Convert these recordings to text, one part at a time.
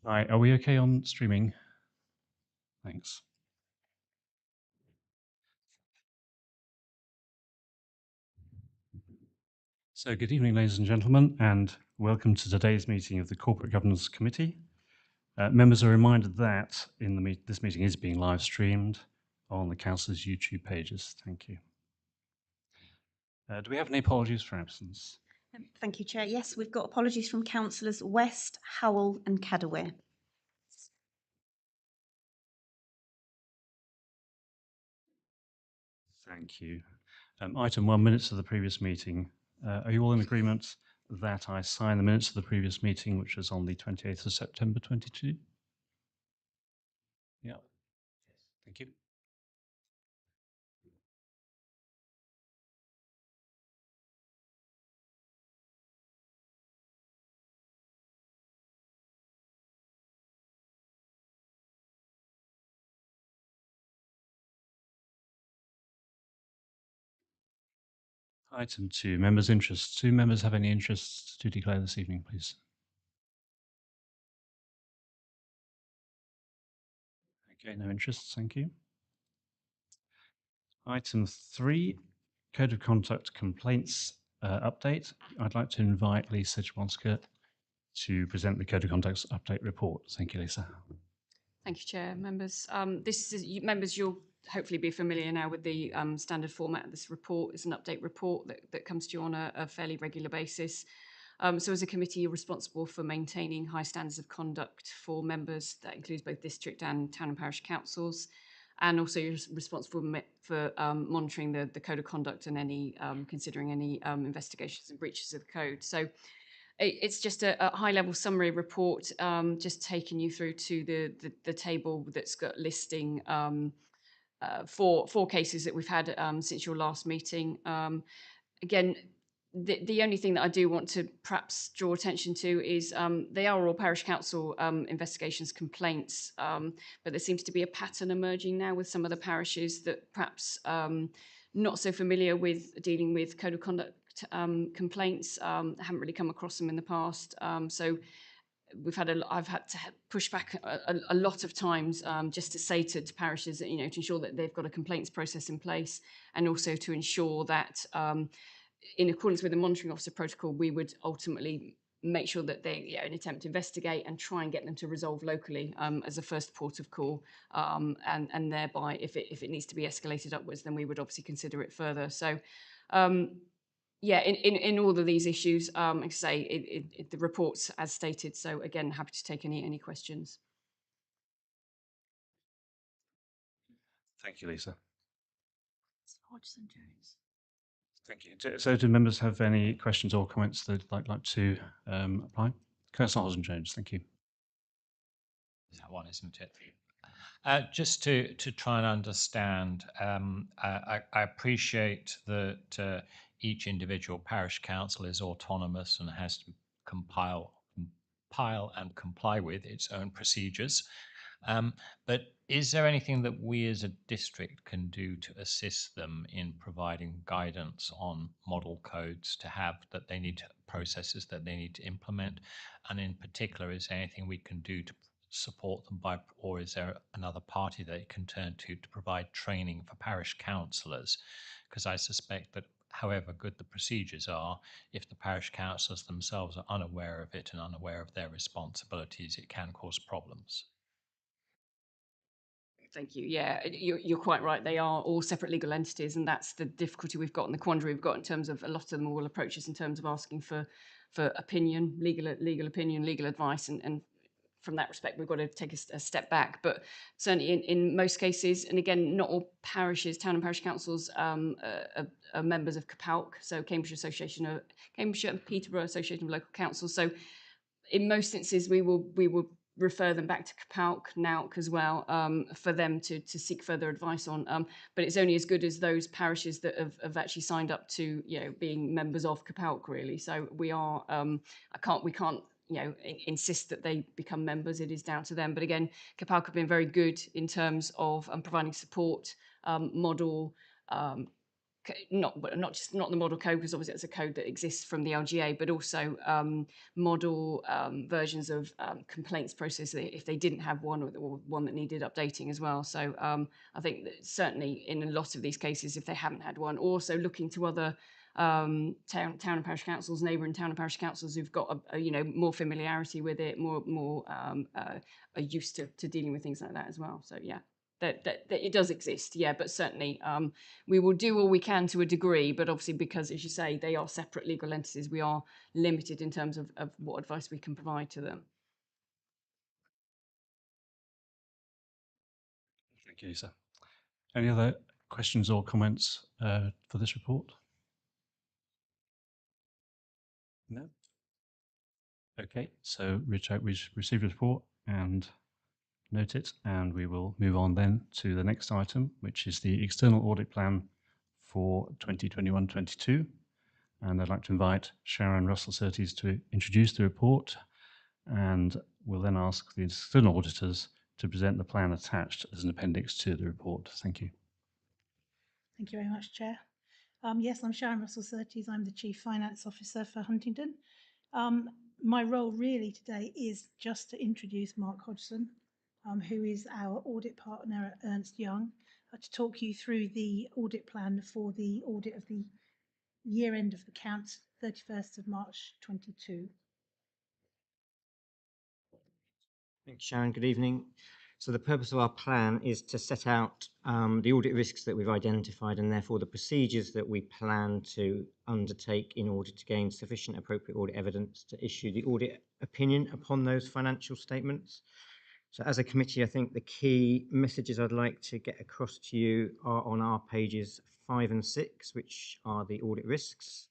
Hi, are we okay on streaming? Thanks. So good evening, ladies and gentlemen, and welcome to today's meeting of the Corporate Governance Committee. Members are reminded that this meeting is being live streamed on the Council's YouTube pages. Thank you. Do we have any apologies for absence? Thank you, Chair. Yes, we've got apologies from Councillors West, Howell and Cadaway. Thank you. Item 1, minutes of the previous meeting. Are you all in agreement that I sign the minutes of the previous meeting, which was on the 28th of September 22? Yeah. Thank you. Item 2, members' interests. Do members have any interests to declare this evening, please? Okay, no interests, thank you. Item 3, Code of Conduct Complaints update. I'd like to invite Lisa Jablonska to present the Code of Conduct update report. Thank you, Lisa. Thank you, Chair. Members, you'll hopefully be familiar now with the standard format of this report. It's an update report that comes to you on a fairly regular basis. So as a committee, you're responsible for maintaining high standards of conduct for members. That includes both district and town and parish councils. And also you're responsible for monitoring the code of conduct and any considering any investigations and breaches of the code. So it's just a high-level summary report, just taking you through to the table that's got listing four cases that we've had since your last meeting. Again, the only thing that I do want to perhaps draw attention to is they are all parish council investigations complaints, but there seems to be a pattern emerging now with some of the parishes that perhaps not so familiar with dealing with code of conduct complaints. Haven't really come across them in the past. So I've had to push back a lot of times just to say to parishes that, to ensure that they've got a complaints process in place, and also to ensure that in accordance with the monitoring officer protocol, we would ultimately make sure that they an attempt to investigate and try and get them to resolve locally as a first port of call, and thereby if it needs to be escalated upwards, then we would obviously consider it further. So in all of these issues, like I say, the report's as stated. So again, happy to take any questions. Thank you, Lisa. Hodgson Jones. Thank you. So do members have any questions or comments they'd like to apply? Councillor Hodgson-Jones, thank you. That one, isn't it? Just to try and understand, I appreciate that each individual parish council is autonomous and has to compile and comply with its own procedures. But is there anything that we as a district can do to assist them in providing guidance on model codes to have that they need to, processes that they need to implement? And in particular, is there anything we can do to support them by, or is there another party they can turn to provide training for parish councillors? Because I suspect that however good the procedures are, if the parish councillors themselves are unaware of it and unaware of their responsibilities, it can cause problems. Thank you. Yeah, you're quite right. They are all separate legal entities, and that's the difficulty we've got and the quandary we've got in terms of a lot of them will approach us in terms of asking for opinion, legal opinion, legal advice, and from that respect, we've got to take a step back. But certainly in most cases, and again, not all parishes, town and parish councils are members of CAPALC, so Cambridgeshire and Peterborough Association of Local Councils. So in most instances, we will refer them back to CAPALC, NAUC as well, for them to seek further advice on. But it's only as good as those parishes that have actually signed up to being members of CAPALC, really. So we are we can't insist that they become members. It is down to them. But again, CAPALC have been very good in terms of providing support, model, not the model code, because obviously it's a code that exists from the LGA, but also model versions of complaints process if they didn't have one, or one that needed updating as well. So I think that certainly in a lot of these cases, if they haven't had one, also looking to other town and parish councils, neighbouring town and parish councils who've got more familiarity with it, more are used to dealing with things like that as well. So yeah, that it does exist, yeah, but certainly we will do all we can to a degree, but obviously because, as you say, they are separate legal entities, we are limited in terms of what advice we can provide to them. Thank you, Lisa. Any other questions or comments for this report? No? Okay, so Richard, we've received a report and note it, and we will move on then to the next item, which is the external audit plan for 2021-22. And I'd like to invite Sharon Russell Surtees to introduce the report, and we'll then ask the external auditors to present the plan attached as an appendix to the report. Thank you. Thank you very much, Chair. Yes, I'm Sharon Russell Surtees. I'm the Chief Finance Officer for Huntingdon. My role really today is just to introduce Mark Hodgson, who is our audit partner at Ernst Young, to talk you through the audit plan for the audit of the year end of the accounts, 31st of March 22. Thanks, Sharon. Good evening. So the purpose of our plan is to set out the audit risks that we've identified, and therefore the procedures that we plan to undertake in order to gain sufficient appropriate audit evidence to issue the audit opinion upon those financial statements. So as a committee, I think the key messages I'd like to get across to you are on our pages 5 and 6, which are the audit risks.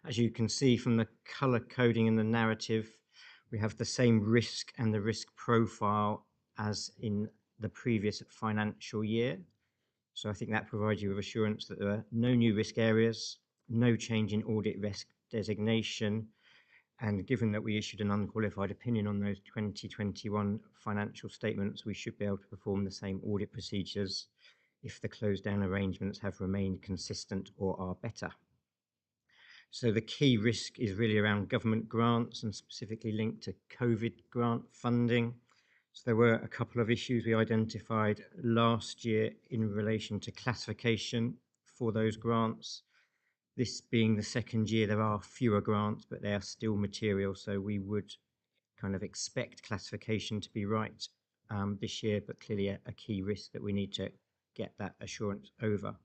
As you can see from the colour coding and the narrative, we have the same risk and the risk profile as in the previous financial year. So I think that provides you with assurance that there are no new risk areas, no change in audit risk designation, and given that we issued an unqualified opinion on those 2021 financial statements, we should be able to perform the same audit procedures if the closed down arrangements have remained consistent or are better. So the key risk is really around government grants and specifically linked to COVID grant funding. So there were a couple of issues we identified last year in relation to classification for those grants. This being the second year, there are fewer grants, but they are still material. So we would kind of expect classification to be right this year, but clearly a key risk that we need to get that assurance over.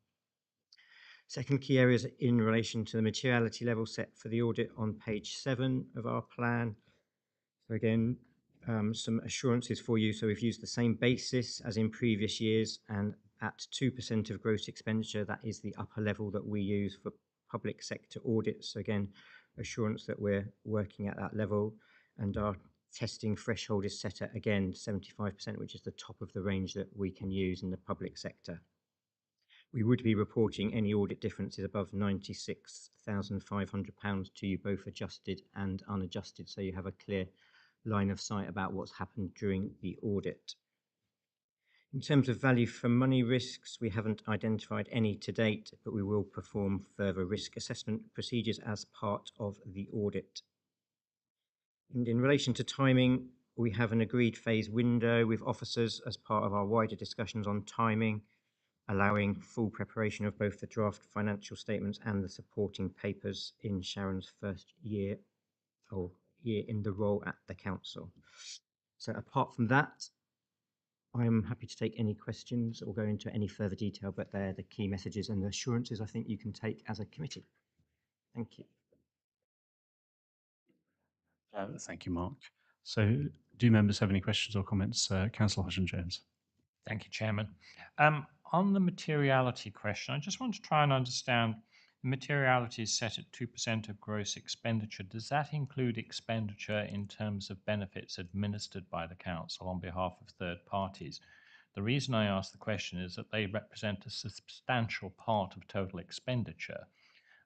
Second key area is in relation to the materiality level set for the audit on page 7 of our plan. So again, some assurances for you. So we've used the same basis as in previous years, and at 2% of gross expenditure, that is the upper level that we use for public sector audits. So again, assurance that we're working at that level, and our testing threshold is set at, again, 75%, which is the top of the range that we can use in the public sector. We would be reporting any audit differences above £96,500 to you, both adjusted and unadjusted, so you have a clear line of sight about what's happened during the audit. In terms of value for money risks, we haven't identified any to date, but we will perform further risk assessment procedures as part of the audit. And in relation to timing, we have an agreed phase window with officers as part of our wider discussions on timing, allowing full preparation of both the draft financial statements and the supporting papers in Sharon's first year in the role at the council. So apart from that, I'm happy to take any questions or go into any further detail, but they're the key messages and the assurances I think you can take as a committee. Thank you. Thank you, Mark. So do members have any questions or comments? Councillor Hodgson-Jones. Thank you, Chairman. On the materiality question, I just want to try and understand, materiality is set at 2% of gross expenditure. Does that include expenditure in terms of benefits administered by the council on behalf of third parties? The reason I ask the question is that they represent a substantial part of total expenditure,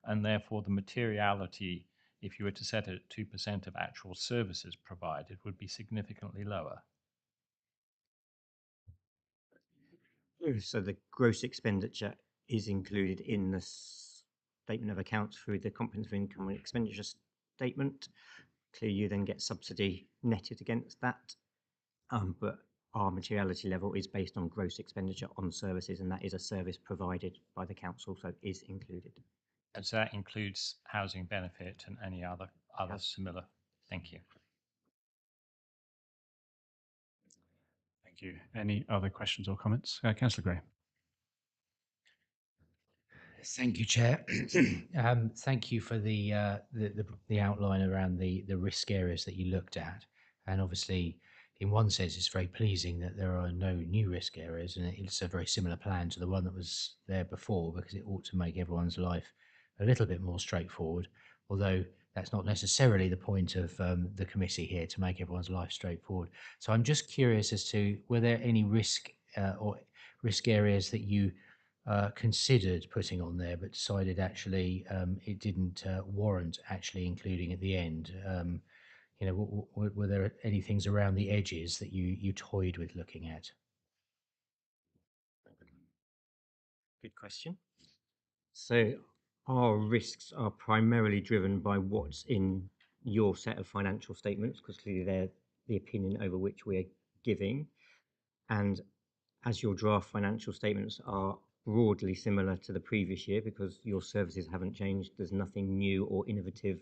and therefore the materiality, if you were to set it at 2% of actual services provided, would be significantly lower. So the gross expenditure is included in the statement of accounts through the comprehensive income and expenditure statement. Clearly, you then get subsidy netted against that, but our materiality level is based on gross expenditure on services, and that is a service provided by the council, so is included. And so that includes housing benefit and any other Yes. similar. Thank you. Thank you. Any other questions or comments? Councillor Gray. Thank you, Chair. Thank you for the outline around the risk areas that you looked at, and obviously, in one sense, it's very pleasing that there are no new risk areas, and it's a very similar plan to the one that was there before, because it ought to make everyone's life a little bit more straightforward. Although that's not necessarily the point of the committee here, to make everyone's life straightforward. So I'm just curious as to were there any risk areas that you considered putting on there, but decided actually it didn't warrant actually including at the end. You know, were there any things around the edges that you toyed with looking at? Good question. So our risks are primarily driven by what's in your set of financial statements, because clearly they're the opinion over which we're giving. And as your draft financial statements are broadly similar to the previous year, because your services haven't changed, there's nothing new or innovative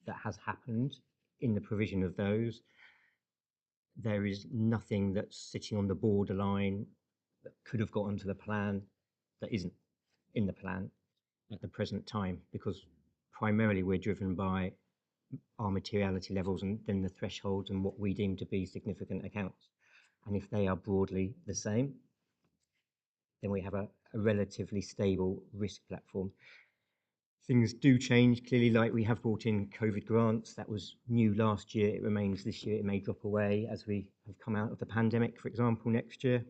that has happened in the provision of those. There is nothing that's sitting on the borderline that could have got onto the plan that isn't in the plan at the present time, because primarily we're driven by our materiality levels and then the thresholds and what we deem to be significant accounts. And if they are broadly the same, then we have a relatively stable risk platform. Things do change, clearly, like we have brought in COVID grants. That was new last year. It remains this year. It may drop away as we have come out of the pandemic, for example, next year.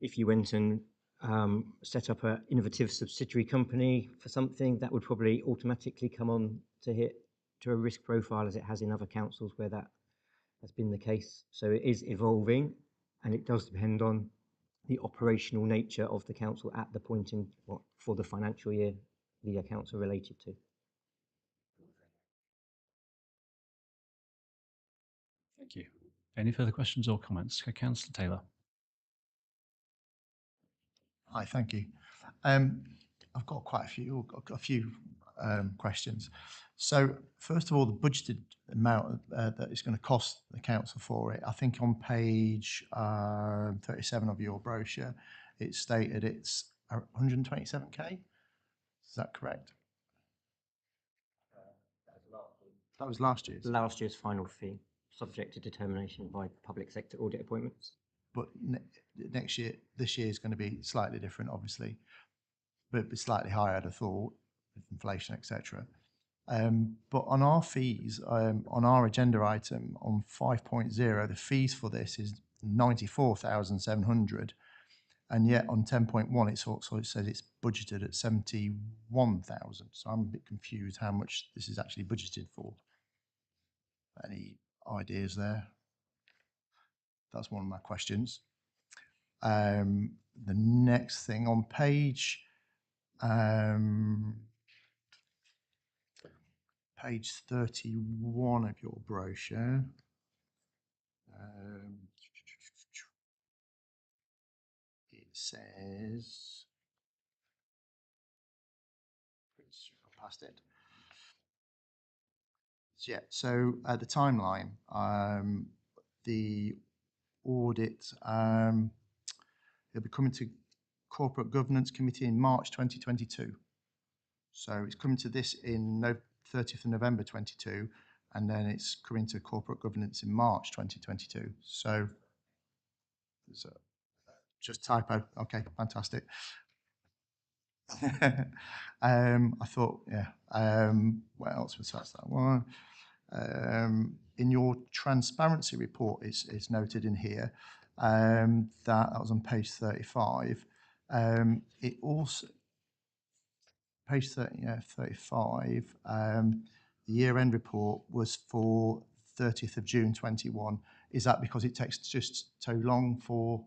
If you went and set up an innovative subsidiary company for something, that would probably automatically come on to hit to a risk profile, as it has in other councils where that has been the case. So it is evolving, and it does depend on the operational nature of the council at the point in for the financial year the accounts are related to. Thank you. Any further questions or comments? Councillor Taylor. Hi, thank you. I've got quite a few questions. So first of all, the budgeted amount that it's going to cost the council for it, I think on page 37 of your brochure, it's stated it's 127k. Is that correct? That was last year's. Last year's final fee, subject to determination by public sector audit appointments. But next year, this year is going to be slightly different, obviously, but it's slightly higher, I'd have thought, with inflation, etc. But on our fees, on our agenda item on 5.0, the fees for this is 94,700, and yet on 10.1, it also says it's budgeted at 71,000. So I'm a bit confused how much this is actually budgeted for. Any ideas there? That's one of my questions. The next thing on page 31 of your brochure, it says, past it. Yeah, so the timeline, the audit, it'll be coming to Corporate Governance Committee in March 2022. So it's coming to this in 30th of November 22, and then it's coming to Corporate Governance in March 2022. So just typo. Okay, fantastic. I thought, yeah. What else was that one? In your transparency report, it's noted in here that was on page 35. It also, page 35, the year-end report was for 30th of June 21. Is that because it takes just so long for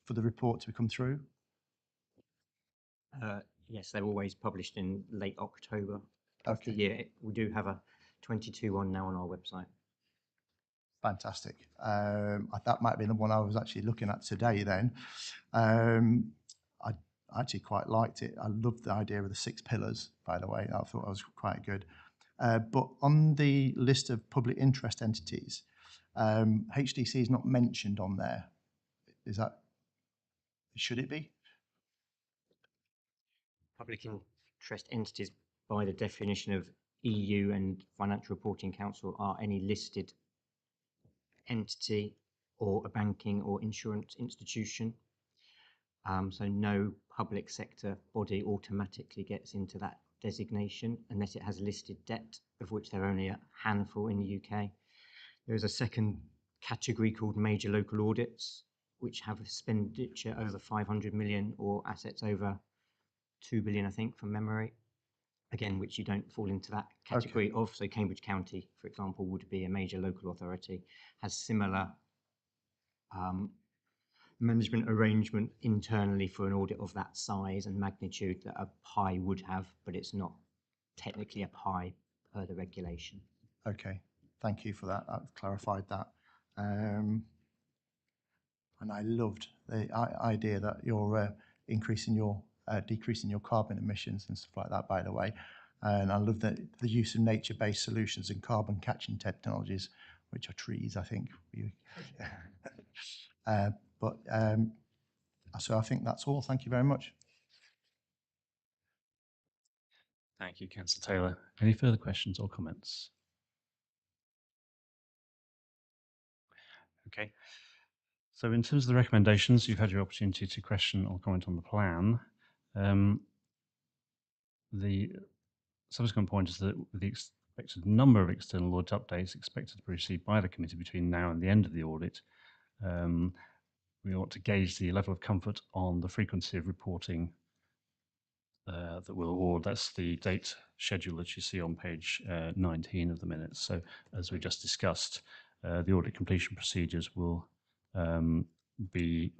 the report to come through? Yes, they're always published in late October of the Okay. year. We do have a 22 one now on our website. Fantastic. That might be the one I was actually looking at today then. I actually quite liked it. I loved the idea of the 6 pillars, by the way. I thought that was quite good. But on the list of public interest entities, HDC is not mentioned on there. Is that, should it be? Public interest entities, by the definition of EU and Financial Reporting Council, are any listed entity or a banking or insurance institution. So no public sector body automatically gets into that designation unless it has listed debt, of which there are only a handful in the UK. There is a second category called major local audits, which have expenditure over 500 million or assets over 2 billion, I think, from memory. Again, which you don't fall into that category of. So Cambridge County, for example, would be a major local authority, has similar management arrangement internally for an audit of that size and magnitude that a PI would have, but it's not technically a PI per the regulation. Okay, thank you for that. I've clarified that. And I loved the idea that you're decreasing your carbon emissions and stuff like that, by the way. And I love the use of nature-based solutions and carbon catching technologies, which are trees, I think. So I think that's all. Thank you very much. Thank you, Councillor Taylor. Any further questions or comments? Okay. So in terms of the recommendations, you've had your opportunity to question or comment on the plan. The subsequent point is that the expected number of external audit updates expected to be received by the committee between now and the end of the audit, we ought to gauge the level of comfort on the frequency of reporting that we'll award. That's the date schedule that you see on page 19 of the minutes. So as we just discussed, the audit completion procedures will the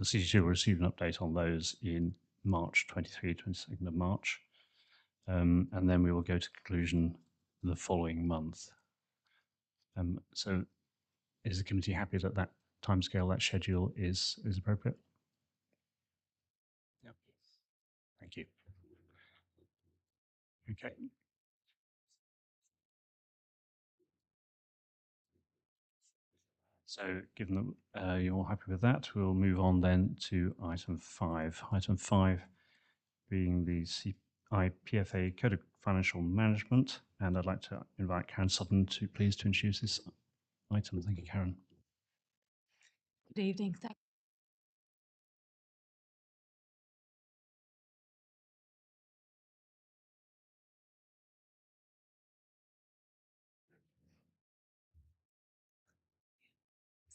CCG will receive an update on those in March 23, 22nd of March. And then we will go to conclusion the following month. So is the committee happy that that timescale, that schedule is appropriate? Yep. Thank you. Okay. So given that you're all happy with that, we'll move on then to item 5. Item 5 being the CIPFA Code of Financial Management, and I'd like to invite Karen Sutton to please to introduce this item. Thank you, Karen. Good evening. Is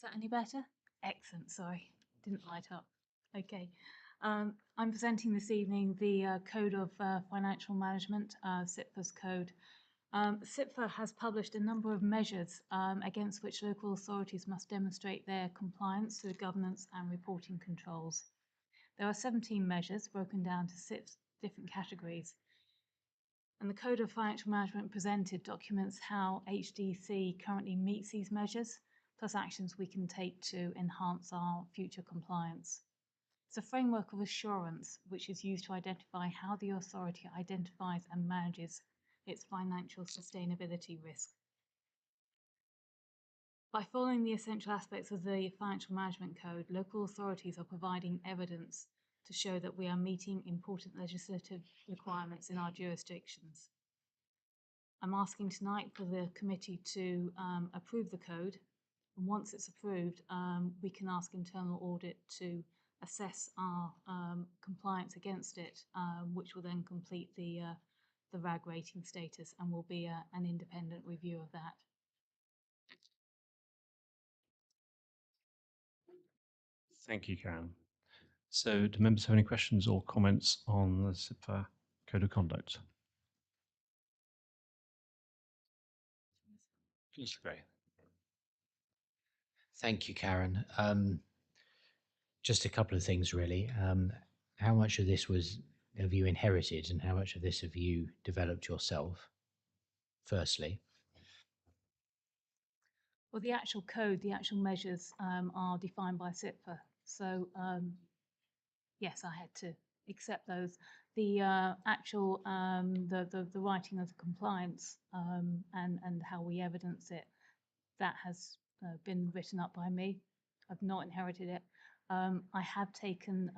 that any better? Excellent. Sorry, didn't light up. Okay. I'm presenting this evening the Code of Financial Management, CIPFA's code. CIPFA has published a number of measures against which local authorities must demonstrate their compliance to the governance and reporting controls. There are 17 measures broken down to 6 different categories. And the Code of Financial Management presented documents how HDC currently meets these measures, plus actions we can take to enhance our future compliance. It's a framework of assurance which is used to identify how the authority identifies and manages its financial sustainability risk. By following the essential aspects of the Financial Management Code, local authorities are providing evidence to show that we are meeting important legislative requirements in our jurisdictions. I'm asking tonight for the committee to approve the code, and once it's approved, we can ask internal audit to assess our compliance against it, which will then complete the RAG rating status and will be an independent review of that. Thank you, Karen. So do members have any questions or comments on the CIPFA Code of Conduct? Please, Gray. Thank you, Karen. Just a couple of things, really. How much of this was have you inherited, and how much of this have you developed yourself? Firstly, Well, the actual code, the actual measures are defined by SIPFA. So yes, I had to accept those. The actual the writing of the compliance and how we evidence it, that has been written up by me. I've not inherited it. I have taken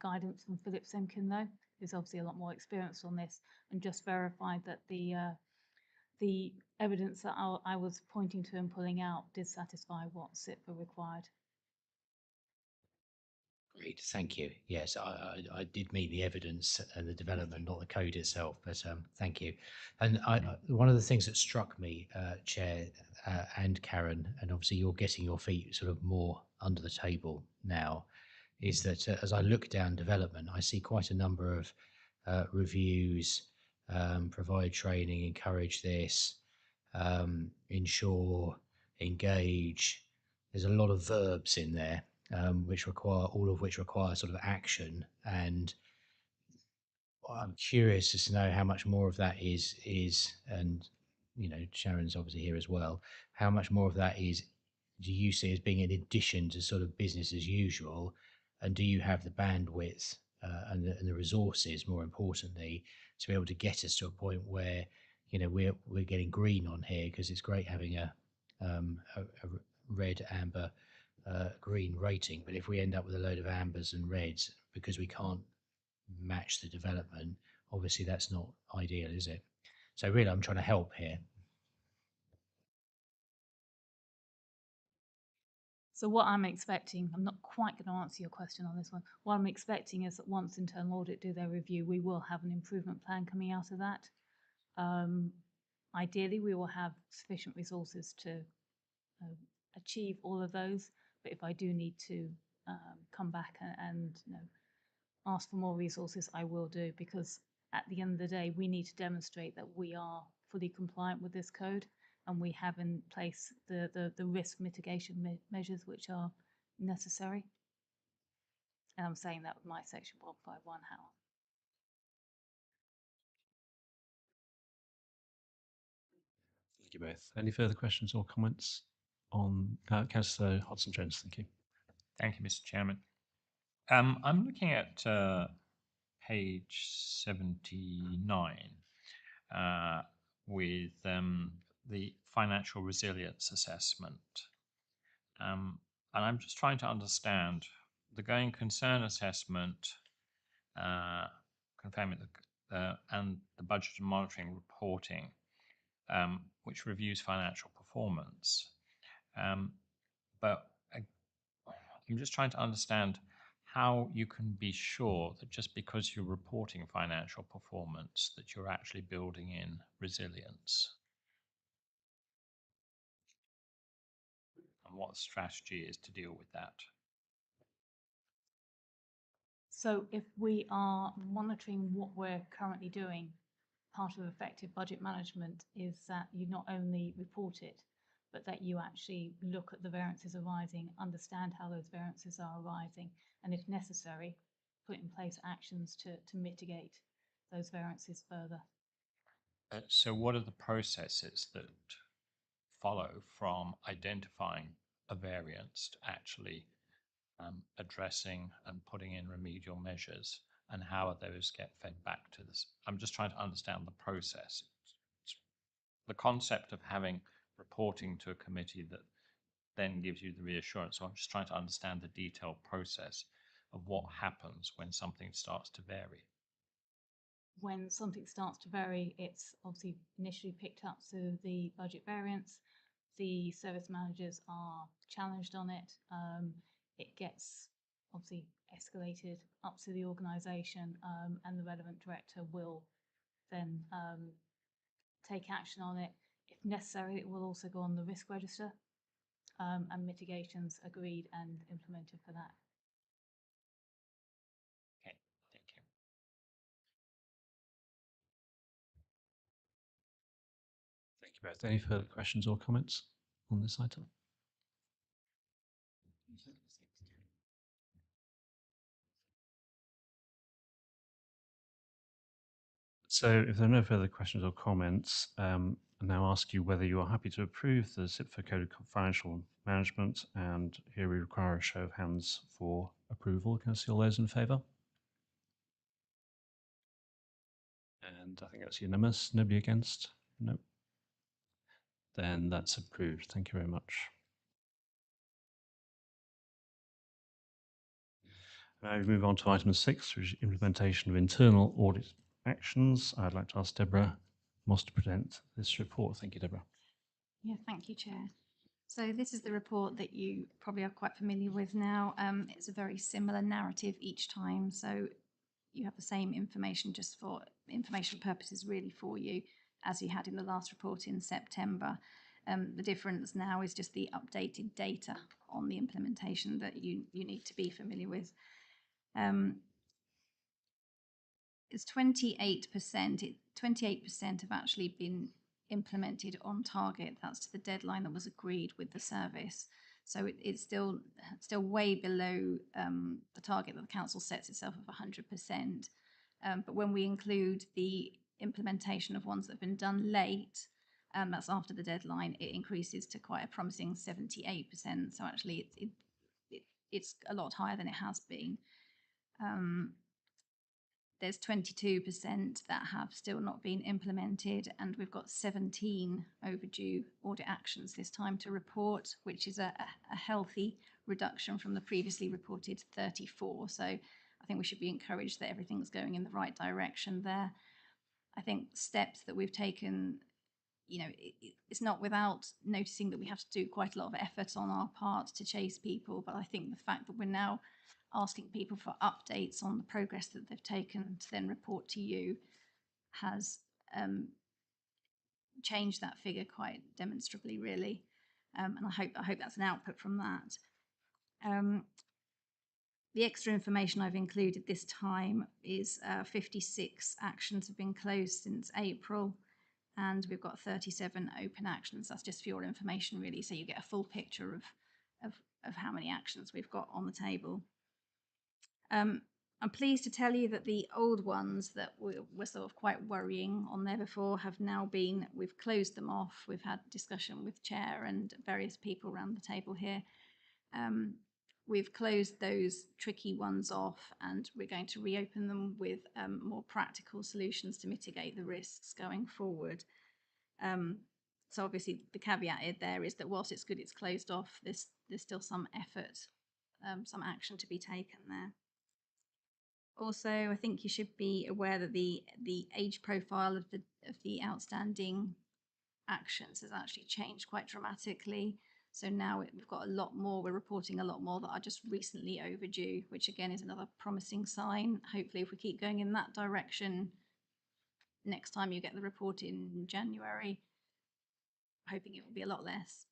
guidance from Philip Simkin though, who's obviously a lot more experienced on this, and just verified that the evidence that I was pointing to and pulling out did satisfy what SIPFA required. great, thank you. Yes, I did mean the evidence and the development, not the code itself, but thank you. And one of the things that struck me, Chair and Karen, and obviously you're getting your feet sort of more under the table now, is that as I look down development, I see quite a number of reviews, provide training, encourage this, ensure, engage. There's a lot of verbs in there, which require, all of which require sort of action. And I'm curious as to know how much more of that is, and you know, Sharon's obviously here as well. How much more of that is, do you see as being in addition to sort of business as usual, and do you have the bandwidth and the resources, more importantly, to be able to get us to a point where, you know, we're getting green on here, because it's great having a red, amber, green rating, but if we end up with a load of ambers and reds because we can't match the development, obviously that's not ideal, is it? So really, I'm trying to help here. So what I'm expecting, I'm not quite going to answer your question on this one. What I'm expecting is that once internal audit do their review, we will have an improvement plan coming out of that. Ideally, we will have sufficient resources to achieve all of those. But if I do need to come back and you know, ask for more resources, I will do, because at the end of the day, we need to demonstrate that we are fully compliant with this code, and we have in place the risk mitigation measures which are necessary. And I'm saying that with my section 151 hat on. Thank you both. Any further questions or comments on Councillor Hodson-Jones? Thank you. Thank you, Mr. Chairman. I'm looking at page 79 with the financial resilience assessment. And I'm just trying to understand the going concern assessment, confirming and the budget and monitoring reporting, which reviews financial performance. But I'm just trying to understand how you can be sure that just because you're reporting financial performance that you're actually building in resilience, and what the strategy is to deal with that. So if we are monitoring what we're currently doing, part of effective budget management is that you not only report it, but that you actually look at the variances arising, understand how those variances are arising, and if necessary, put in place actions to mitigate those variances further. So what are the processes that follow from identifying a variance to actually addressing and putting in remedial measures, and how are those get fed back to this? I'm just trying to understand the process. The concept of having reporting to a committee that then gives you the reassurance. So I'm just trying to understand the detailed process of what happens when something starts to vary. When something starts to vary, it's obviously initially picked up to the budget variance. The service managers are challenged on it. It gets obviously escalated up to the organisation, and the relevant director will then take action on it. If necessary, it will also go on the risk register, and mitigations agreed and implemented for that. Okay, thank you. Thank you both. Any further questions or comments on this item? So if there are no further questions or comments, I now ask you whether you are happy to approve the SIPFA Code of Financial Management, and here we require a show of hands for approval. Can I see all those in favour? And I think that's unanimous. Nobody against? No. Then that's approved. Thank you very much. Now we move on to item 6, which is implementation of internal audit actions. I'd like to ask Deborah Moss to present this report. Thank you, Deborah. Yeah, thank you, Chair. So this is the report that you probably are quite familiar with now. It's a very similar narrative each time, so you have the same information just for information purposes really for you as you had in the last report in September. The difference now is just the updated data on the implementation that you need to be familiar with. It's 28%. 28% have actually been implemented on target. That's to the deadline that was agreed with the service. So it's still way below the target that the council sets itself of 100%. But when we include the implementation of ones that have been done late, that's after the deadline, it increases to quite a promising 78%. So actually, it's a lot higher than it has been. There's 22% that have still not been implemented, and we've got 17 overdue audit actions this time to report, which is a healthy reduction from the previously reported 34. So I think we should be encouraged that everything's going in the right direction there. I think steps that we've taken, it's not without noticing that we have to do quite a lot of effort on our part to chase people, but I think the fact that we're now asking people for updates on the progress that they've taken to then report to you has changed that figure quite demonstrably, really. And I hope that's an output from that. The extra information I've included this time is 56 actions have been closed since April, and we've got 37 open actions. That's just for your information, really, so you get a full picture of how many actions we've got on the table. I'm pleased to tell you that the old ones that were sort of quite worrying on there before have now we've closed them off. We've had discussion with Chair and various people around the table here. We've closed those tricky ones off, and we're going to reopen them with more practical solutions to mitigate the risks going forward. So obviously the caveat there is that whilst it's good it's closed off, there's still some effort, some action to be taken there. Also, I think you should be aware that the age profile of the outstanding actions has actually changed quite dramatically. So now we've got a lot more, we're reporting a lot more that are just recently overdue, which again is another promising sign. Hopefully, if we keep going in that direction, next time you get the report in January, hoping it will be a lot less.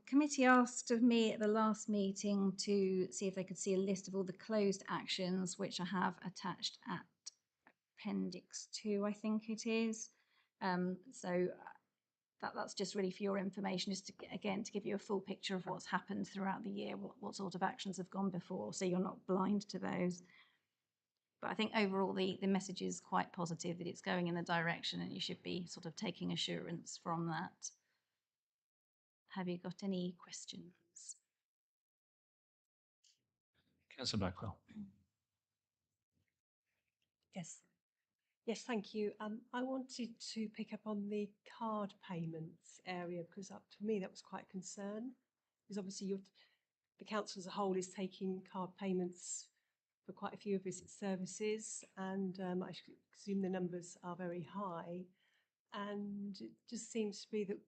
Committee asked of me at the last meeting to see if they could see a list of all the closed actions, which I have attached at Appendix 2, I think it is. So that's just really for your information, just to, again, to give you a full picture of what's happened throughout the year, what sort of actions have gone before, so you're not blind to those. But I think overall the message is quite positive, that it's going in the direction, and you should be sort of taking assurance from that. Have you got any questions? Councillor Blackwell. Yes. Yes, thank you. I wanted to pick up on the card payments area, because to me that was quite a concern, because obviously the council as a whole is taking card payments for quite a few of its services, and I assume the numbers are very high, and it just seems to be that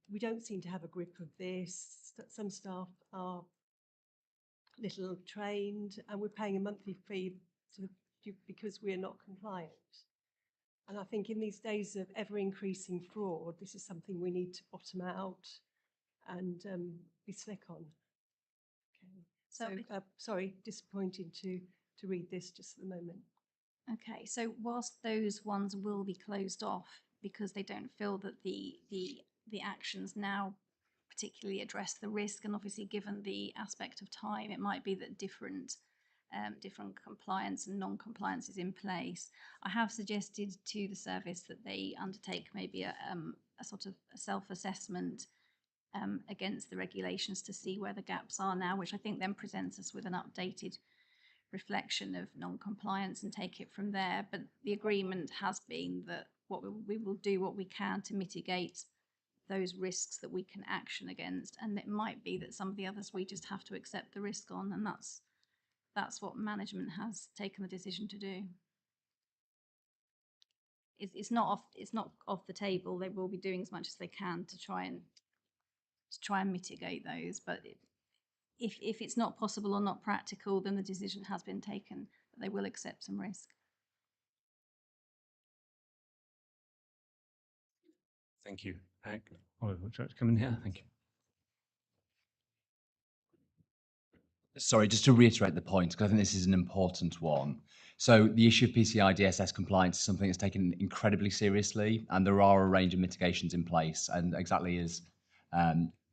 we don't seem to have a grip of this. Some staff are little trained, and we're paying a monthly fee because we're not compliant. And I think in these days of ever-increasing fraud, this is something we need to bottom out and be slick on. Okay. So, sorry, disappointing to read this just at the moment. Okay, so whilst those ones will be closed off because they don't feel that the actions now particularly address the risk, and obviously given the aspect of time, it might be that different different compliance and non-compliances in place. I have suggested to the service that they undertake maybe a sort of a self-assessment against the regulations to see where the gaps are now, which I think then presents us with an updated reflection of non-compliance and take it from there. But the agreement has been that we will do what we can to mitigate those risks that we can action against, and it might be that some of the others we just have to accept the risk on, and that's what management has taken the decision to do. It's not off the table. They will be doing as much as they can to try and mitigate those, but if it's not possible or not practical, then the decision has been taken that they will accept some risk. Thank you. Oliver, would you like to come in here? Thank you. Sorry, just to reiterate the point, because I think this is an important one. So the issue of PCI DSS compliance is something that's taken incredibly seriously, and there are a range of mitigations in place. And exactly as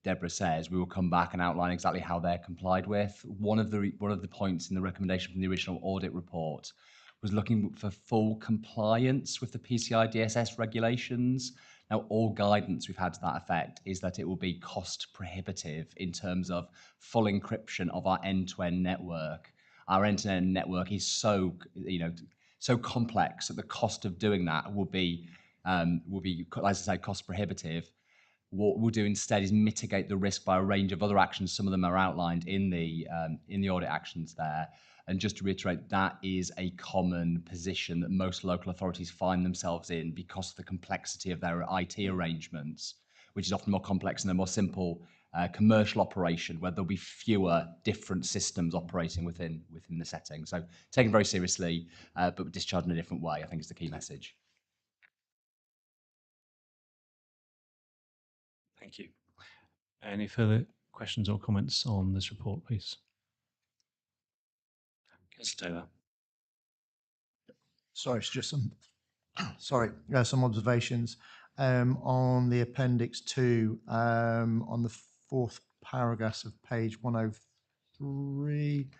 Deborah says, we will come back and outline exactly how they're complied with. One of the points in the recommendation from the original audit report was looking for full compliance with the PCI DSS regulations. Now, all guidance we've had to that effect is that it will be cost prohibitive in terms of full encryption of our end-to-end network. Our end-to-end network is so complex that the cost of doing that will be, as I say, cost prohibitive. What we'll do instead is mitigate the risk by a range of other actions. Some of them are outlined in the audit actions there. And just to reiterate, that is a common position that most local authorities find themselves in because of the complexity of their IT arrangements, which is often more complex than a more simple commercial operation where there'll be fewer different systems operating within the setting. So taken very seriously, but discharged in a different way, I think is the key message. Thank you. Any further questions or comments on this report, please? Councillor Taylor. Sorry, it's just some observations on the Appendix 2 on the fourth paragraph of page 103,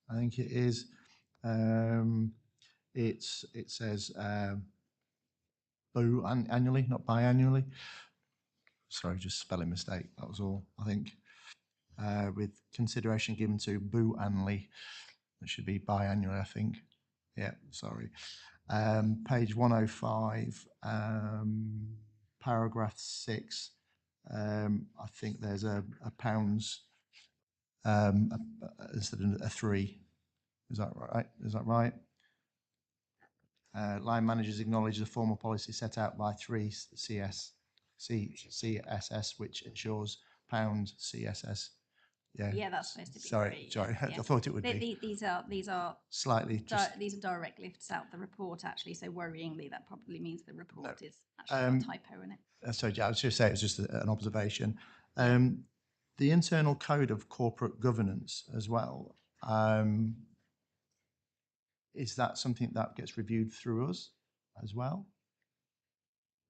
I think it is. It says annually, not biannually. Sorry, just spelling mistake. That was all, I think. With consideration given to annually. It should be biannually, I think. Yeah, sorry. Page 105, paragraph 6. I think there's a pounds instead of a 3. Is that right? Is that right? Line managers acknowledge the formal policy set out by 3 CSS, which ensures pound CSS. Yeah, that's supposed to be sorry. Yeah. I thought it would be. These are Slightly. these are direct lifts out the report actually. So worryingly, that probably means the report is actually a typo in it. Sorry, I was just saying it was just an observation. The internal code of corporate governance as well. Is that something that gets reviewed through us as well?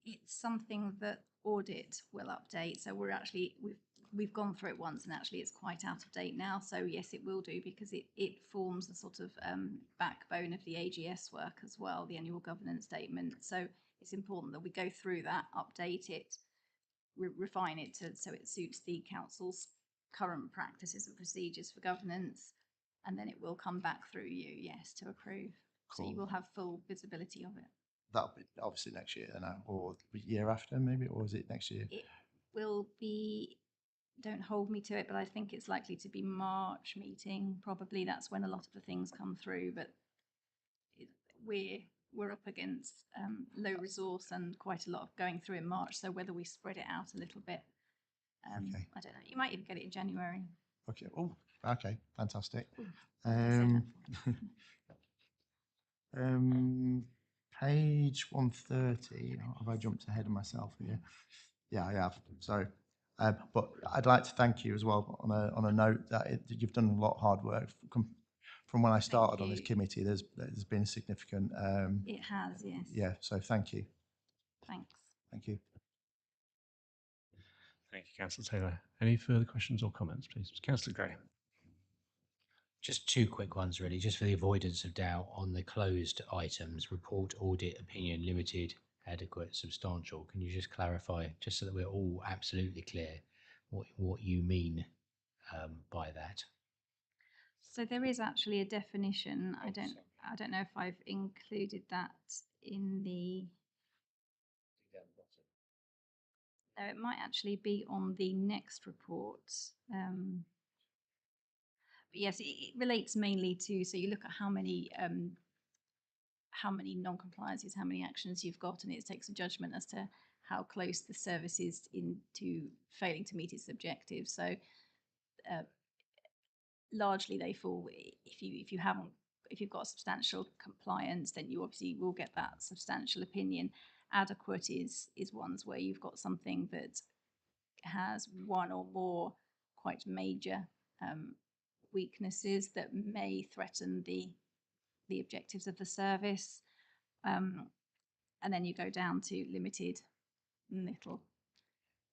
It's something that audit will update. So we've gone through it once, and actually it's quite out of date now. So yes, it will do, because it forms the sort of backbone of the AGS work as well, the annual governance statement. So it's important that we go through that, update it, refine it so it suits the council's current practices and procedures for governance, and then it will come back through you, yes, to approve. Cool. So you will have full visibility of it. That'll be obviously next year then, or the year after maybe, or is it next year? It will be, don't hold me to it, but I think it's likely to be March meeting. Probably that's when a lot of the things come through, but we're up against low resource and quite a lot of going through in March. So whether we spread it out a little bit, Okay. I don't know. You might even get it in January. Okay. Oh, okay. Fantastic. Ooh, Page 130. Have I jumped ahead of myself here? Yeah, I have. Sorry. But I'd like to thank you as well on a note that you've done a lot of hard work. From when I started on this committee, there's been significant. It has, yes. Yeah. So thank you. Thanks. Thank you. Thank you, Councillor Taylor. Any further questions or comments, please? Councillor Gray. Just two quick ones, really, just for the avoidance of doubt on the closed items, report, audit, opinion, limited, adequate, substantial. Can you just clarify, just so that we're all absolutely clear, what you mean by that? So there is actually a definition. I don't know if I've included that in the. No, it might actually be on the next report. But yes, it relates mainly to, so you look at how many non-compliances, how many actions you've got, and it takes a judgment as to how close the service is into failing to meet its objectives. So largely they fall, if you've got substantial compliance, then you obviously will get that substantial opinion. Adequate is ones where you've got something that has one or more quite major weaknesses that may threaten the objectives of the service. And then you go down to limited, little.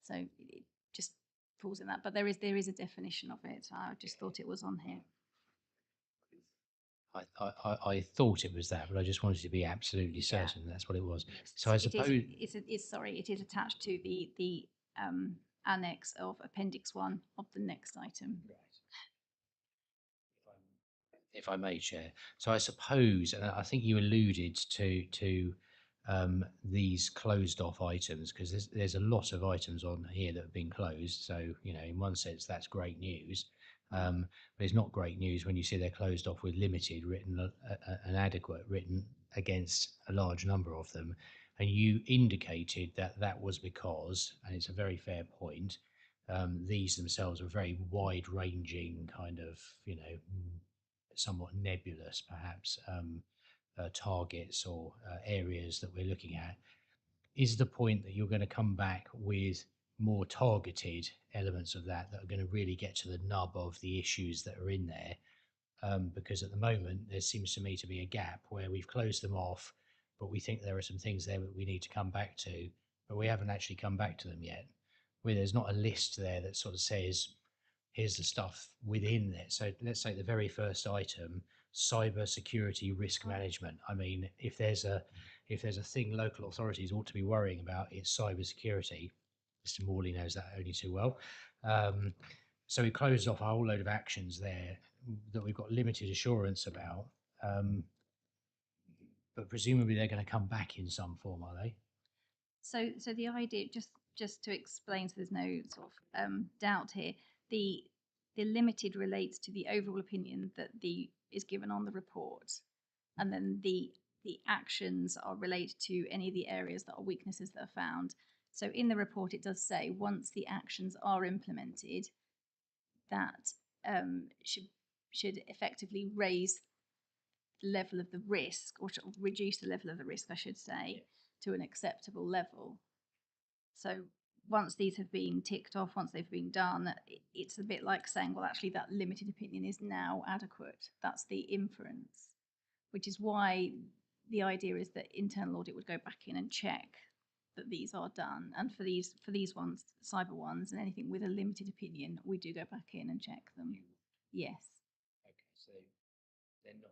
So it just falls in that. But there is a definition of it. I just thought it was on here. I thought it was that, but I just wanted to be absolutely certain that's what it was. So I suppose it is attached to the annex of Appendix 1 of the next item. If I may, Chair. So I suppose, and I think you alluded to these closed off items, because there's a lot of items on here that have been closed. So, you know, in one sense, that's great news. But it's not great news when you see they're closed off with limited written and adequate written against a large number of them. And you indicated that that was because, and it's a very fair point, these themselves are very wide ranging kind of, you know, somewhat nebulous perhaps targets or areas that we're looking at. Is the point that you're going to come back with more targeted elements of that are going to really get to the nub of the issues that are in there? Because at the moment there seems to me to be a gap where we've closed them off, but we think there are some things there that we need to come back to, but we haven't actually come back to them yet. Where there's not a list there that sort of says, here's the stuff within it. So let's say the very first item, cyber security risk management. I mean, if there's a thing local authorities ought to be worrying about, it's cyber security. Mr. Morley knows that only too well. So we closed off a whole load of actions there that we've got limited assurance about. But presumably they're going to come back in some form, are they? So the idea, just to explain, so there's no sort of doubt here, the limited relates to the overall opinion that is given on the report, and then the actions are related to any of the areas that are weaknesses that are found. So in the report it does say once the actions are implemented, that should effectively raise the level of the risk, or reduce the level of the risk, I should say, to an acceptable level. So once these have been ticked off, once they've been done, it's a bit like saying, well, actually that limited opinion is now adequate. That's the inference, which is why the idea is that internal audit would go back in and check that these are done. And for these ones, cyber ones, and anything with a limited opinion, we do go back in and check them. Yes. Okay, so they're not.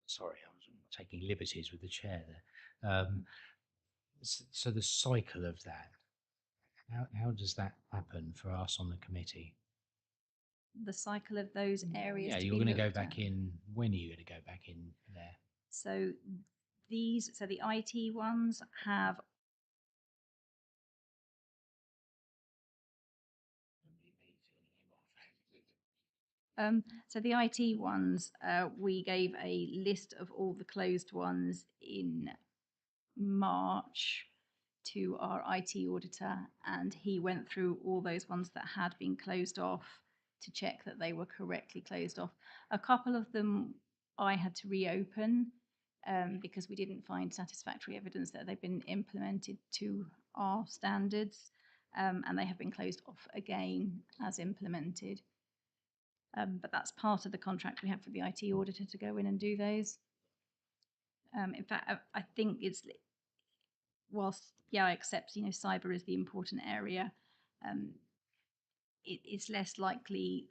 Sorry, I was taking liberties with the chair there. So the cycle of that, how does that happen for us on the committee? The cycle of those areas. Yeah, you're going to go back in. When are you going to go back in there? So the IT ones have. So the IT ones, we gave a list of all the closed ones in March to our IT auditor, and he went through all those ones that had been closed off to check that they were correctly closed off. A couple of them I had to reopen because we didn't find satisfactory evidence that they've been implemented to our standards, and they have been closed off again as implemented. But that's part of the contract we have for the IT auditor to go in and do those. In fact, I think it's, whilst, yeah, I accept, cyber is the important area. it's less likely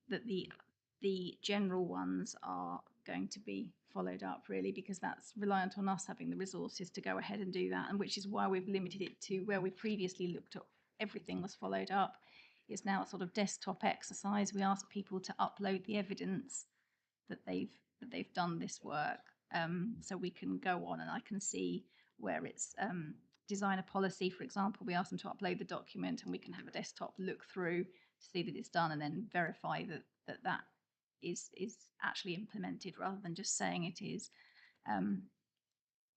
that the general ones are going to be followed up, really, because that's reliant on us having the resources to go ahead and do that, and which is why we've limited it to where we previously looked at everything was followed up. It's now a sort of desktop exercise. We ask people to upload the evidence that they've done this work, so we can go on and I can see where it's design a policy, for example. We ask them to upload the document, and we can have a desktop look through to see that it's done, and then verify that is actually implemented, rather than just saying it is.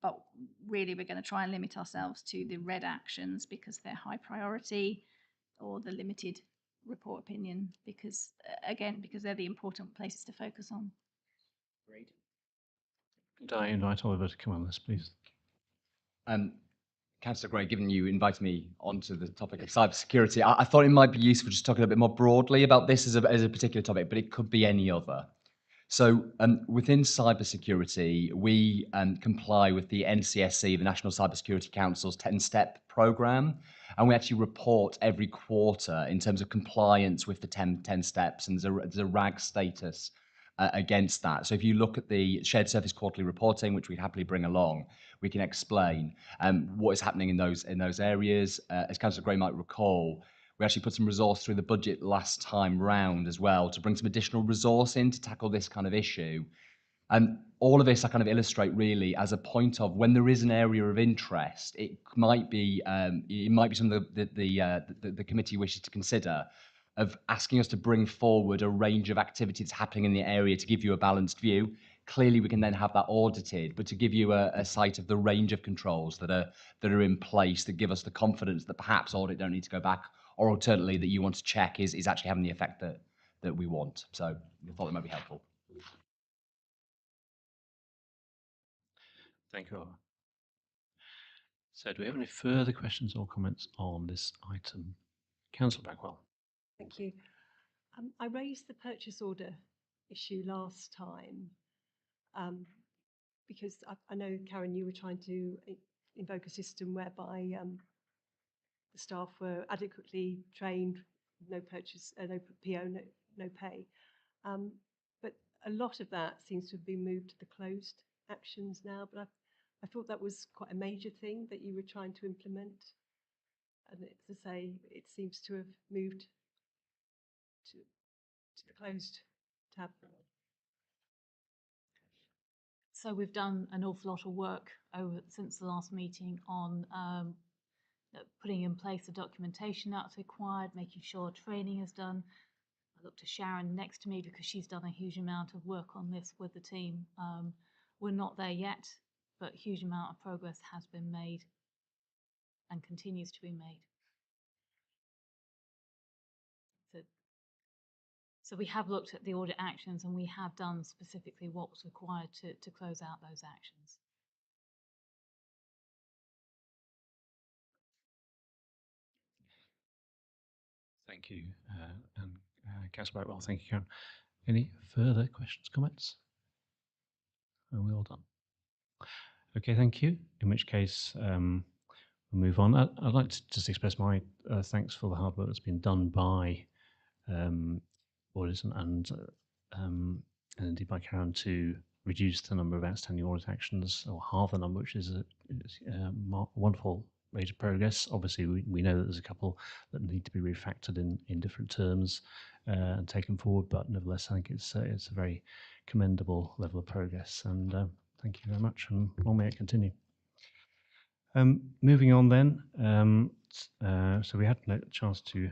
But really, we're going to try and limit ourselves to the red actions because they're high priority, or the limited report opinion, because again, because they're the important places to focus on. Great. Could I invite Oliver to come on this, please? Councillor Gray, given you invited me onto the topic of cybersecurity, I thought it might be useful just talking a bit more broadly about this as a particular topic, but it could be any other. So within cybersecurity, we comply with the NCSC, the National Cybersecurity Council's 10-step programme, and we actually report every quarter in terms of compliance with the 10 steps, and there's a RAG status against that. So if you look at the shared service quarterly reporting, which we'd happily bring along, we can explain what is happening in those areas. As Councillor Gray might recall, we actually put some resource through the budget last time round as well to bring some additional resource in to tackle this kind of issue. And all of this I kind of illustrate really as a point of when there is an area of interest, it might be something that the committee wishes to consider, of asking us to bring forward a range of activities happening in the area to give you a balanced view. Clearly, we can then have that audited, but to give you a sight of the range of controls that are in place that give us the confidence that perhaps audit don't need to go back, or alternatively that you want to check is actually having the effect that we want. So I thought that might be helpful. Thank you, Oliver. So do we have any further questions or comments on this item? Councillor Blackwell. Thank you. I raised the purchase order issue last time because I know, Karen, you were trying to invoke a system whereby the staff were adequately trained, no purchase, no PO, no pay. But a lot of that seems to have been moved to the closed actions now, but I thought that was quite a major thing that you were trying to implement. And as I say, it seems to have moved to the closed tab. So we've done an awful lot of work since the last meeting on putting in place the documentation that's required, making sure training is done. I look to Sharon next to me because she's done a huge amount of work on this with the team. We're not there yet, but a huge amount of progress has been made and continues to be made. So we have looked at the audit actions, and we have done specifically what was required to close out those actions. Thank you, and Councillor Blackwell. Thank you, Karen. Any further questions, comments? Are we all done? Okay, thank you. In which case, we'll move on. I'd like to just express my thanks for the hard work that's been done by auditors and indeed by Karen to reduce the number of outstanding audit actions, or halve the number, which is a wonderful rate of progress. Obviously, we know that there's a couple that need to be refactored in different terms and taken forward, but nevertheless, I think it's a very commendable level of progress. And thank you very much, and long may it continue. Moving on then, so we had a chance to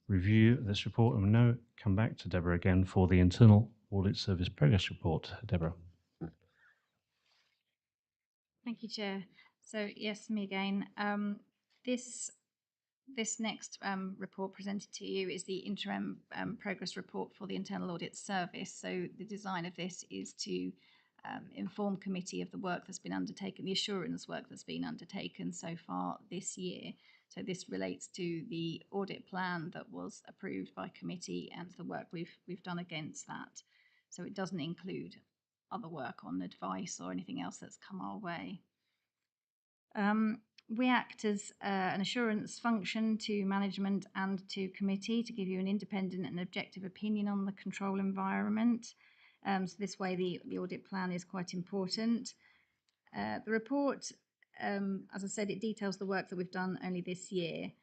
review this report, and we'll now come back to Deborah again for the Internal Audit Service Progress Report. Deborah. Thank you, Chair. So yes, me again. This next report presented to you is the interim progress report for the Internal Audit Service. So the design of this is to inform committee of the work that's been undertaken, the assurance work that's been undertaken so far this year. So this relates to the audit plan that was approved by committee and the work we've done against that. So it doesn't include other work on advice or anything else that's come our way. We act as an assurance function to management and to committee to give you an independent and objective opinion on the control environment. So this way the audit plan is quite important. The report, as I said, it details the work that we've done only this year.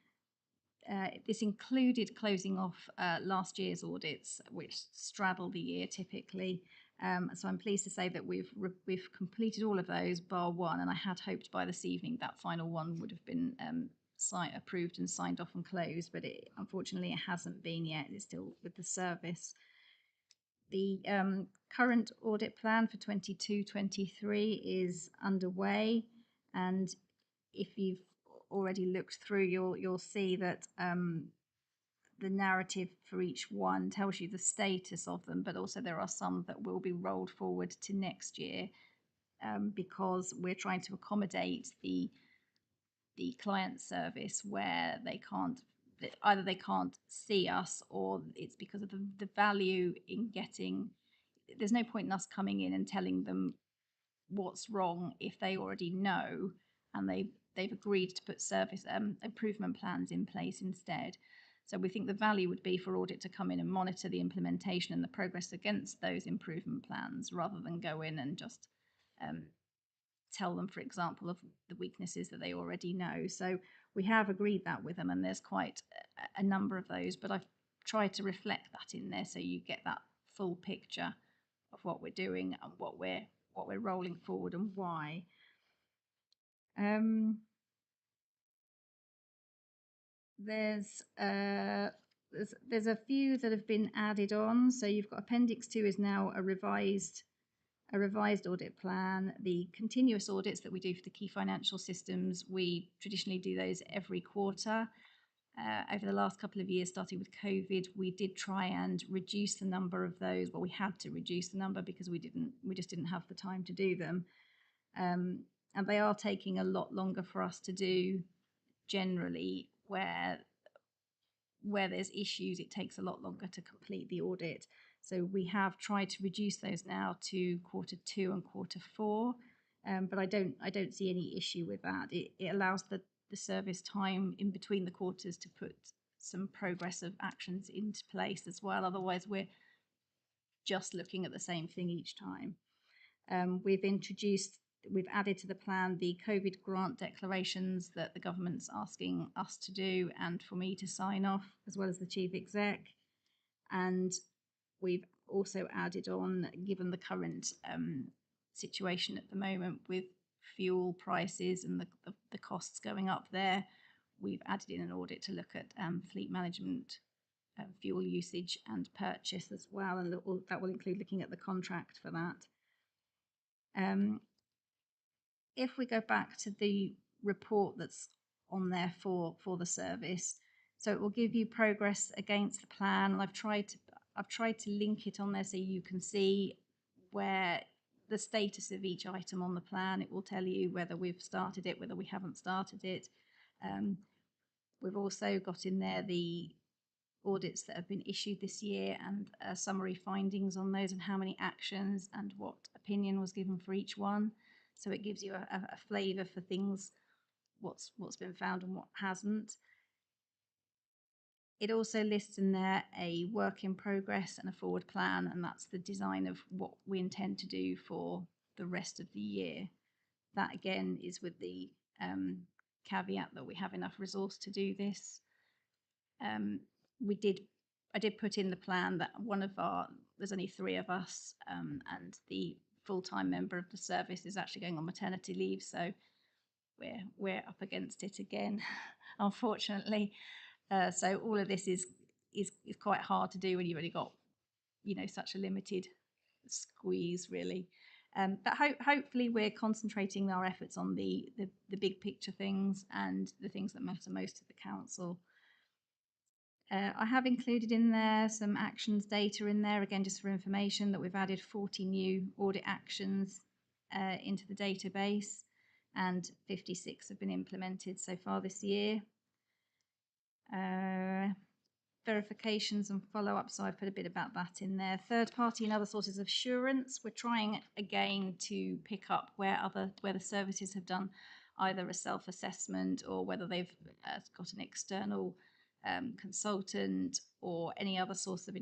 This included closing off last year's audits, which straddle the year typically. So I'm pleased to say that we've completed all of those bar one, and I had hoped by this evening that final one would have been approved and signed off and closed, but unfortunately it hasn't been yet. It's still with the service. The current audit plan for 22-23 is underway, and if you've already looked through, you'll see that the narrative for each one tells you the status of them, but also there are some that will be rolled forward to next year because we're trying to accommodate the client service where either they can't see us, or it's because of the value in getting. There's no point in us coming in and telling them what's wrong if they already know and they've agreed to put service improvement plans in place instead. So we think the value would be for audit to come in and monitor the implementation and the progress against those improvement plans, rather than go in and just tell them, for example, of the weaknesses that they already know. So we have agreed that with them, and there's quite a number of those, but I've tried to reflect that in there so you get that full picture of what we're doing and what we're rolling forward and why. There's a few that have been added on. So you've got Appendix 2 is now a revised audit plan. The continuous audits that we do for the key financial systems, we traditionally do those every quarter. Over the last couple of years, starting with COVID, we did try and reduce the number of those. Well, we had to reduce the number because we just didn't have the time to do them. And they are taking a lot longer for us to do generally, where there's issues, it takes a lot longer to complete the audit. So we have tried to reduce those now to Q2 and Q4, but I don't see any issue with that. It allows the service time in between the quarters to put some progressive actions into place as well. Otherwise, we're just looking at the same thing each time. We've added to the plan the COVID grant declarations that the government's asking us to do and for me to sign off, as well as the chief exec. And we've also added on, given the current situation at the moment with fuel prices and the costs going up there, we've added in an audit to look at fleet management, fuel usage and purchase as well, and that will include looking at the contract for that. If we go back to the report that's on there for the service, so it will give you progress against the plan, and I've tried to link it on there so you can see where the status of each item on the plan. It will tell you whether we've started it, whether we haven't started it. We've also got in there the audits that have been issued this year and summary findings on those and how many actions and what opinion was given for each one. So it gives you a flavour for things, what's been found and what hasn't. It also lists in there a work in progress and a forward plan, and that's the design of what we intend to do for the rest of the year. That again is with the caveat that we have enough resource to do this. I did put in the plan that there's only 3 of us, and the full-time member of the service is actually going on maternity leave, so we're up against it again, unfortunately. So all of this is quite hard to do when you've only got such a limited squeeze, really. But hopefully we're concentrating our efforts on the big picture things and the things that matter most to the council. I have included in there some actions data in there, again, just for information, that we've added 40 new audit actions into the database, and 56 have been implemented so far this year. Verifications and follow-up, so I've put a bit about that in there. Third party and other sources of assurance, we're trying again to pick up where the services have done either a self-assessment or whether they've got an external consultant or any other source of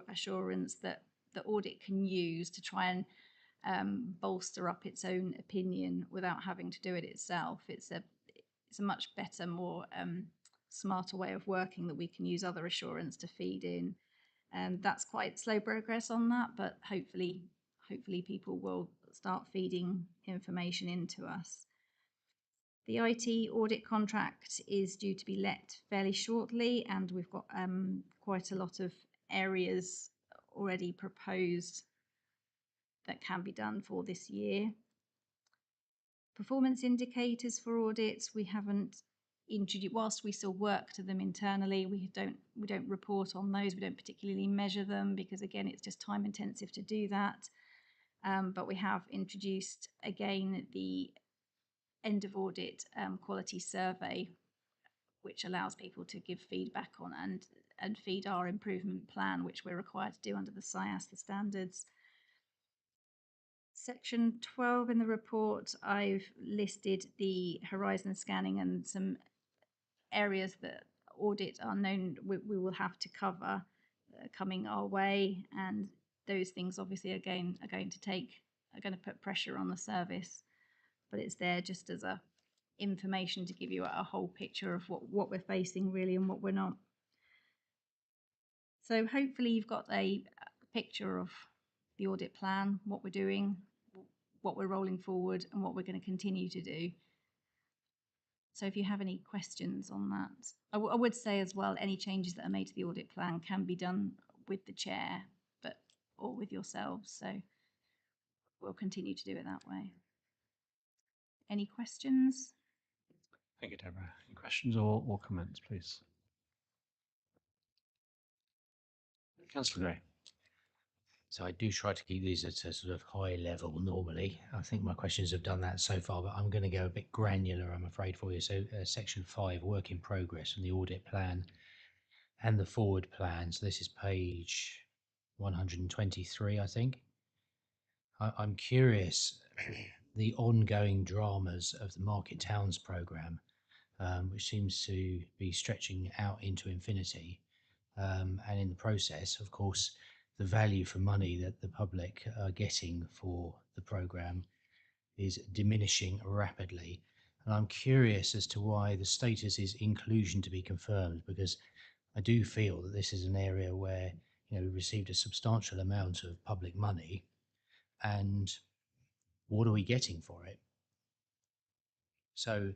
assurance that the audit can use to try and bolster up its own opinion without having to do it itself. It's a much better, more smarter way of working that we can use other assurance to feed in. And that's quite slow progress on that, but hopefully people will start feeding information into us. The IT audit contract is due to be let fairly shortly, and we've got quite a lot of areas already proposed that can be done for this year. Performance indicators for audits, we haven't introduced, whilst we still work to them internally, we don't report on those, we don't particularly measure them because again it's just time intensive to do that. But we have introduced again the end of audit quality survey, which allows people to give feedback on and feed our improvement plan, which we're required to do under the SIAS, the standards. Section 12 in the report, I've listed the horizon scanning and some areas that audit are known we will have to cover coming our way, and those things obviously again are going to put pressure on the service, but it's there just as a information to give you a whole picture of what we're facing really and what we're not. So hopefully you've got a picture of the audit plan, what we're doing, what we're rolling forward and what we're going to continue to do. So if you have any questions on that, I would say as well, any changes that are made to the audit plan can be done with the chair, or with yourselves. So we'll continue to do it that way. Any questions? Thank you, Deborah. Any questions or comments, please? Councillor Gray. So I do try to keep these at a sort of high level normally. I think my questions have done that so far, but I'm going to go a bit granular, I'm afraid, for you. So section 5, work in progress, and the audit plan and the forward plan. So this is page 123, I think. I'm curious, the ongoing dramas of the Market Towns programme, which seems to be stretching out into infinity. And in the process, of course, the value for money that the public are getting for the programme is diminishing rapidly. And I'm curious as to why the status is inclusion to be confirmed, because I do feel that this is an area where, you know, we received a substantial amount of public money, and what are we getting for it? So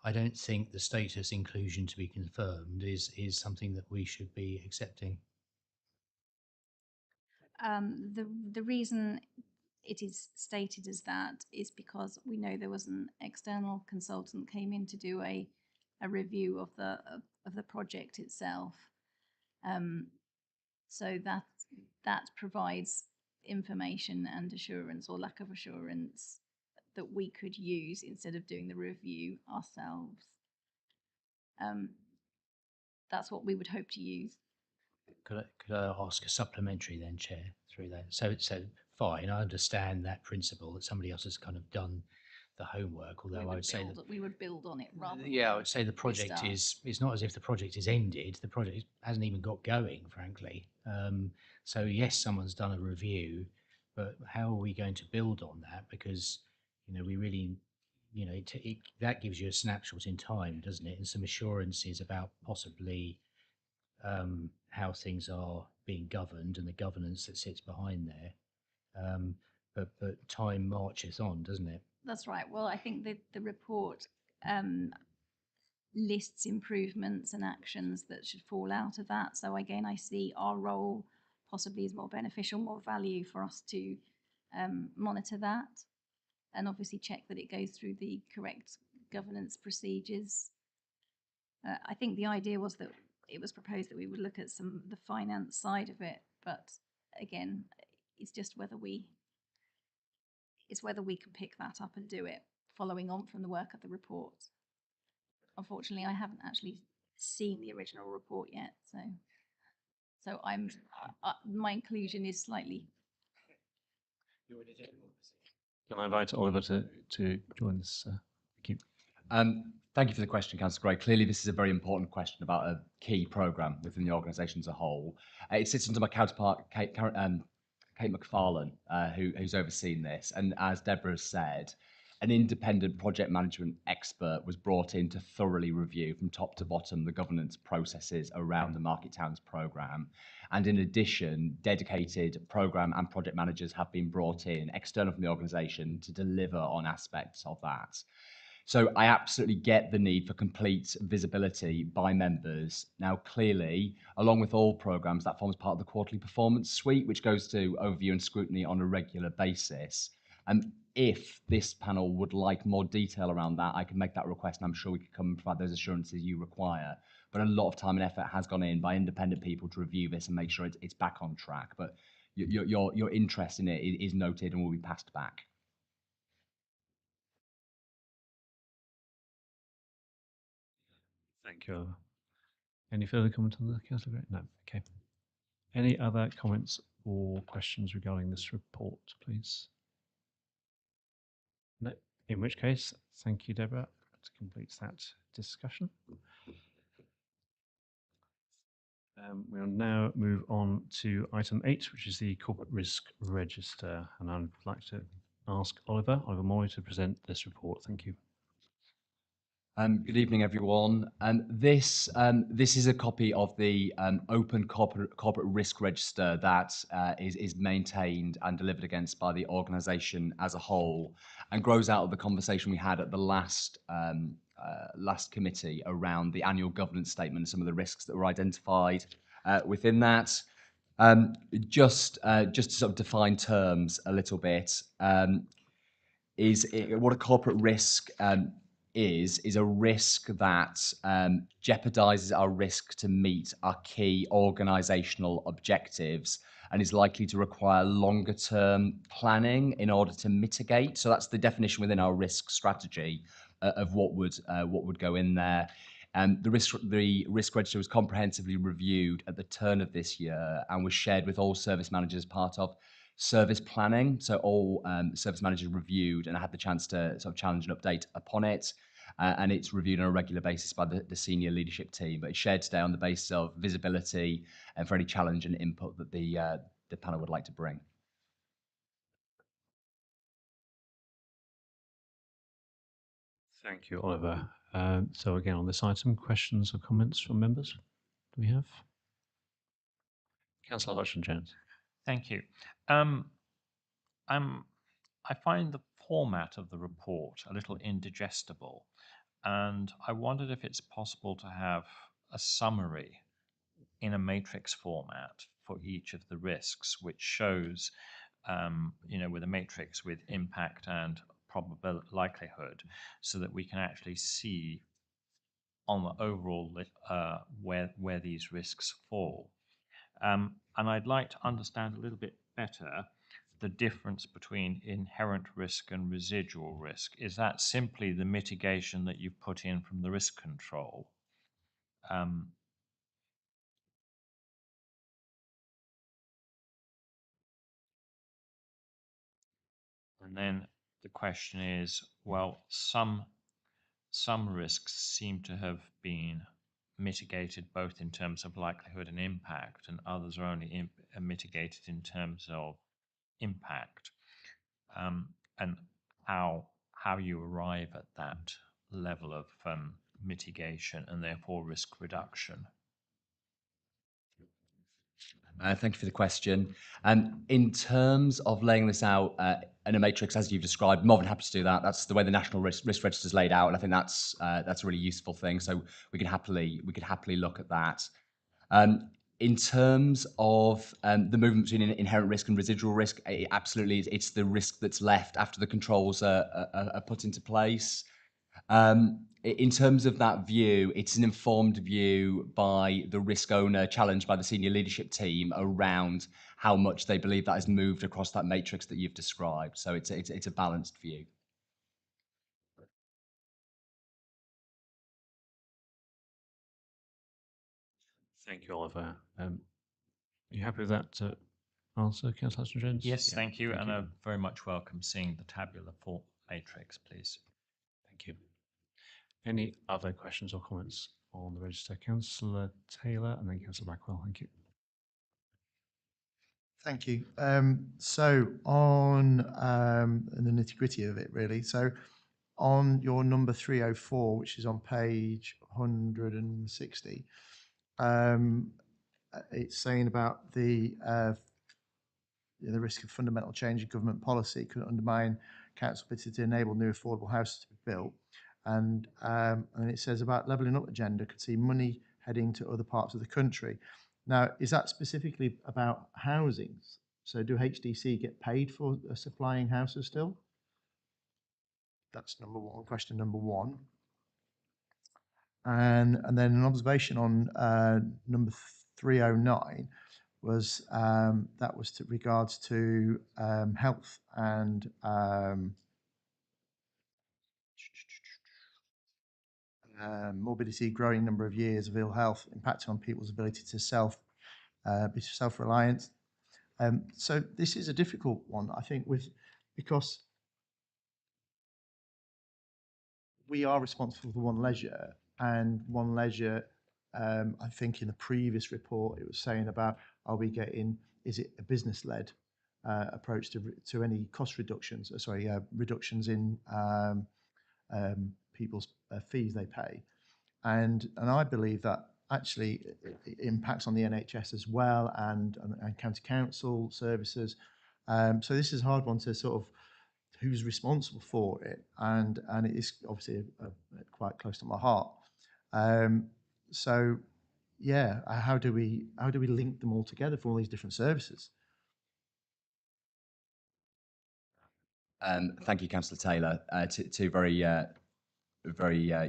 I don't think the status inclusion to be confirmed is something that we should be accepting. The reason it is stated as that is because we know there was an external consultant came in to do a review of the project itself. So that provides information and assurance or lack of assurance that we could use instead of doing the review ourselves. That's what we would hope to use. Could I ask a supplementary then, Chair, through that? So fine, I understand that principle that somebody else has kind of done the homework, although I would say that we would build on it rather than I would say the project restart. it's not as if the project is ended. The project hasn't even got going, frankly. So yes, someone's done a review, but how are we going to build on that? Because, you know, we really, you know, that gives you a snapshot in time, doesn't it? And some assurances about possibly how things are being governed and the governance that sits behind there. But time marches on, doesn't it? That's right. Well, I think the report lists improvements and actions that should fall out of that. So again, I see our role possibly is more beneficial, more value for us to monitor that and obviously check that it goes through the correct governance procedures. I think the idea was that it was proposed that we would look at the finance side of it, but again, it's just whether we can pick that up and do it, following on from the work of the report. Unfortunately, I haven't actually seen the original report yet, so I'm my inclusion is slightly. Can I invite Oliver to join us? Thank you. Thank you for the question, Councillor Gray. Clearly, this is a very important question about a key programme within the organisation as a whole. It sits under my counterpart, Kate McFarlane, who's overseen this. And as Deborah has said, an independent project management expert was brought in to thoroughly review from top to bottom the governance processes around the Market Towns programme. And in addition, dedicated programme and project managers have been brought in, external from the organisation, to deliver on aspects of that. So I absolutely get the need for complete visibility by members. Now, clearly, along with all programmes, that forms part of the quarterly performance suite, which goes to overview and scrutiny on a regular basis. And if this panel would like more detail around that, I can make that request, and I'm sure we could come and provide those assurances you require. But a lot of time and effort has gone in by independent people to review this and make sure it's back on track. But your interest in it is noted and will be passed back. Thank you, Oliver. Any further comment on the Councillor Gray? No. Okay. Any other comments or questions regarding this report, please? No. In which case, thank you, Deborah. That completes that discussion. We'll now move on to item 8, which is the Corporate Risk Register. And I'd like to ask Oliver Morley to present this report. Thank you. Good evening, everyone. This is a copy of the open corporate risk register that is maintained and delivered against by the organisation as a whole, and grows out of the conversation we had at the last committee around the annual governance statement and some of the risks that were identified within that. Just to sort of define terms a little bit, what a corporate risk is a risk that jeopardizes our risk to meet our key organizational objectives and is likely to require longer term planning in order to mitigate. So that's the definition within our risk strategy of what would go in there. The risk register was comprehensively reviewed at the turn of this year and was shared with all service managers as part of service planning. So all service managers reviewed and had the chance to sort of challenge and update upon it. And it's reviewed on a regular basis by the senior leadership team. But it's shared today on the basis of visibility and for any challenge and input that the panel would like to bring. Thank you, Oliver. So again, on this item, questions or comments from members? Do we have? Councillor Hutchinson-Jones. Thank you. I find the format of the report a little indigestible, and I wondered if it's possible to have a summary in a matrix format for each of the risks, which shows, with a matrix with impact and probability likelihood, so that we can actually see on the overall where these risks fall. And I'd like to understand a little bit better the difference between inherent risk and residual risk. Is that simply the mitigation that you've put in from the risk control? And then the question is, well, some risks seem to have been mitigated both in terms of likelihood and impact, and others are only mitigated in terms of impact, and how you arrive at that level of mitigation and therefore risk reduction. Thank you for the question. In terms of laying this out in a matrix, as you've described, more than happy to do that. That's the way the National Risk Register is laid out, and I think that's a really useful thing. So we could happily look at that. In terms of the movement between inherent risk and residual risk, absolutely, it's the risk that's left after the controls are put into place. In terms of that view, it's an informed view by the risk owner, challenged by the senior leadership team around how much they believe that has moved across that matrix that you've described. So it's a balanced view. Thank you, Oliver. Are you happy with that answer, Councillor Hutchinson-Jones? Yes, yeah, thank you, and I very much welcome seeing the tabular matrix, please. Thank you. Any other questions or comments on the register? Councillor Taylor and then Councillor Blackwell. Thank you. Thank you. So on the nitty gritty of it, really. So on your number 304, which is on page 160, it's saying about the risk of fundamental change in government policy could undermine council ability to enable new affordable houses to be built. And it says about levelling up agenda could see money heading to other parts of the country. Now, is that specifically about housing? So do HDC get paid for supplying houses still? That's number one, question number one. And then an observation on number 309 was that was to regards to health and morbidity, growing number of years of ill health impacting on people's ability to be self-reliant. So this is a difficult one, I think, because we are responsible for One Leisure, and One Leisure, I think in the previous report, it was saying about, is it a business-led approach to any cost reductions, reductions in people's fees they pay. And I believe that actually it impacts on the NHS as well and county council services. So this is a hard one to sort of who's responsible for it, and it is obviously quite close to my heart. So yeah, how do we link them all together for all these different services? Thank you, Councillor Taylor. Two very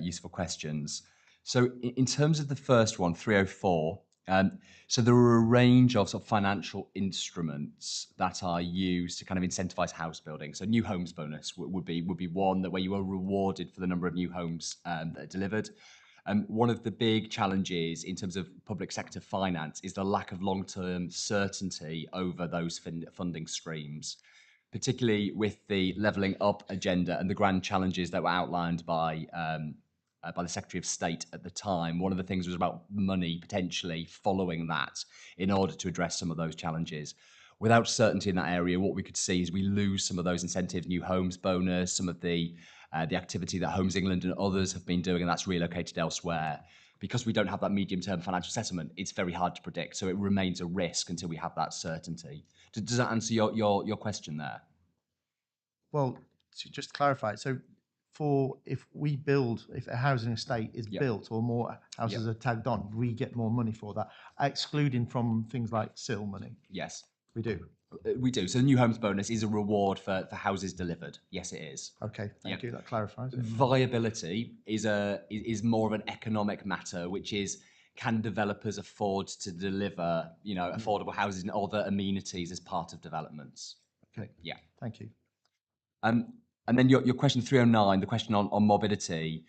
useful questions. So in terms of the first one, 304, so there are a range of sort of financial instruments that are used to kind of incentivize house building. So new homes bonus would be one where you are rewarded for the number of new homes that are delivered. One of the big challenges in terms of public sector finance is the lack of long-term certainty over those funding streams, particularly with the levelling up agenda and the grand challenges that were outlined by the Secretary of State at the time. One of the things was about money potentially following that in order to address some of those challenges. Without certainty in that area, what we could see is we lose some of those incentives, new homes bonus, some of the activity that Homes England and others have been doing, and that's relocated elsewhere. Because we don't have that medium-term financial settlement, it's very hard to predict. So it remains a risk until we have that certainty. Does that answer your question there? Well, to just clarify, so if a housing estate is built or more houses are tagged on, we get more money for that, excluding from things like SIL money? Yes. We do? We do. So the new homes bonus is a reward for houses delivered. Yes, it is. Okay, thank you. That clarifies it. Viability is more of an economic matter, which is, can developers afford to deliver, affordable houses and other amenities as part of developments? Okay. Yeah. Thank you. And then your question 309, the question on morbidity,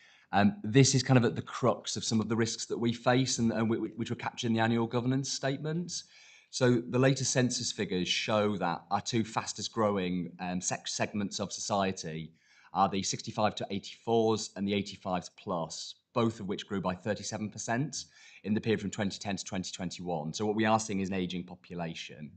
this is kind of at the crux of some of the risks that we face and which were captured in the annual governance statement. So the latest census figures show that our two fastest growing segments of society are the 65 to 84s and the 85 to plus, both of which grew by 37% in the period from 2010 to 2021. So what we are seeing is an ageing population.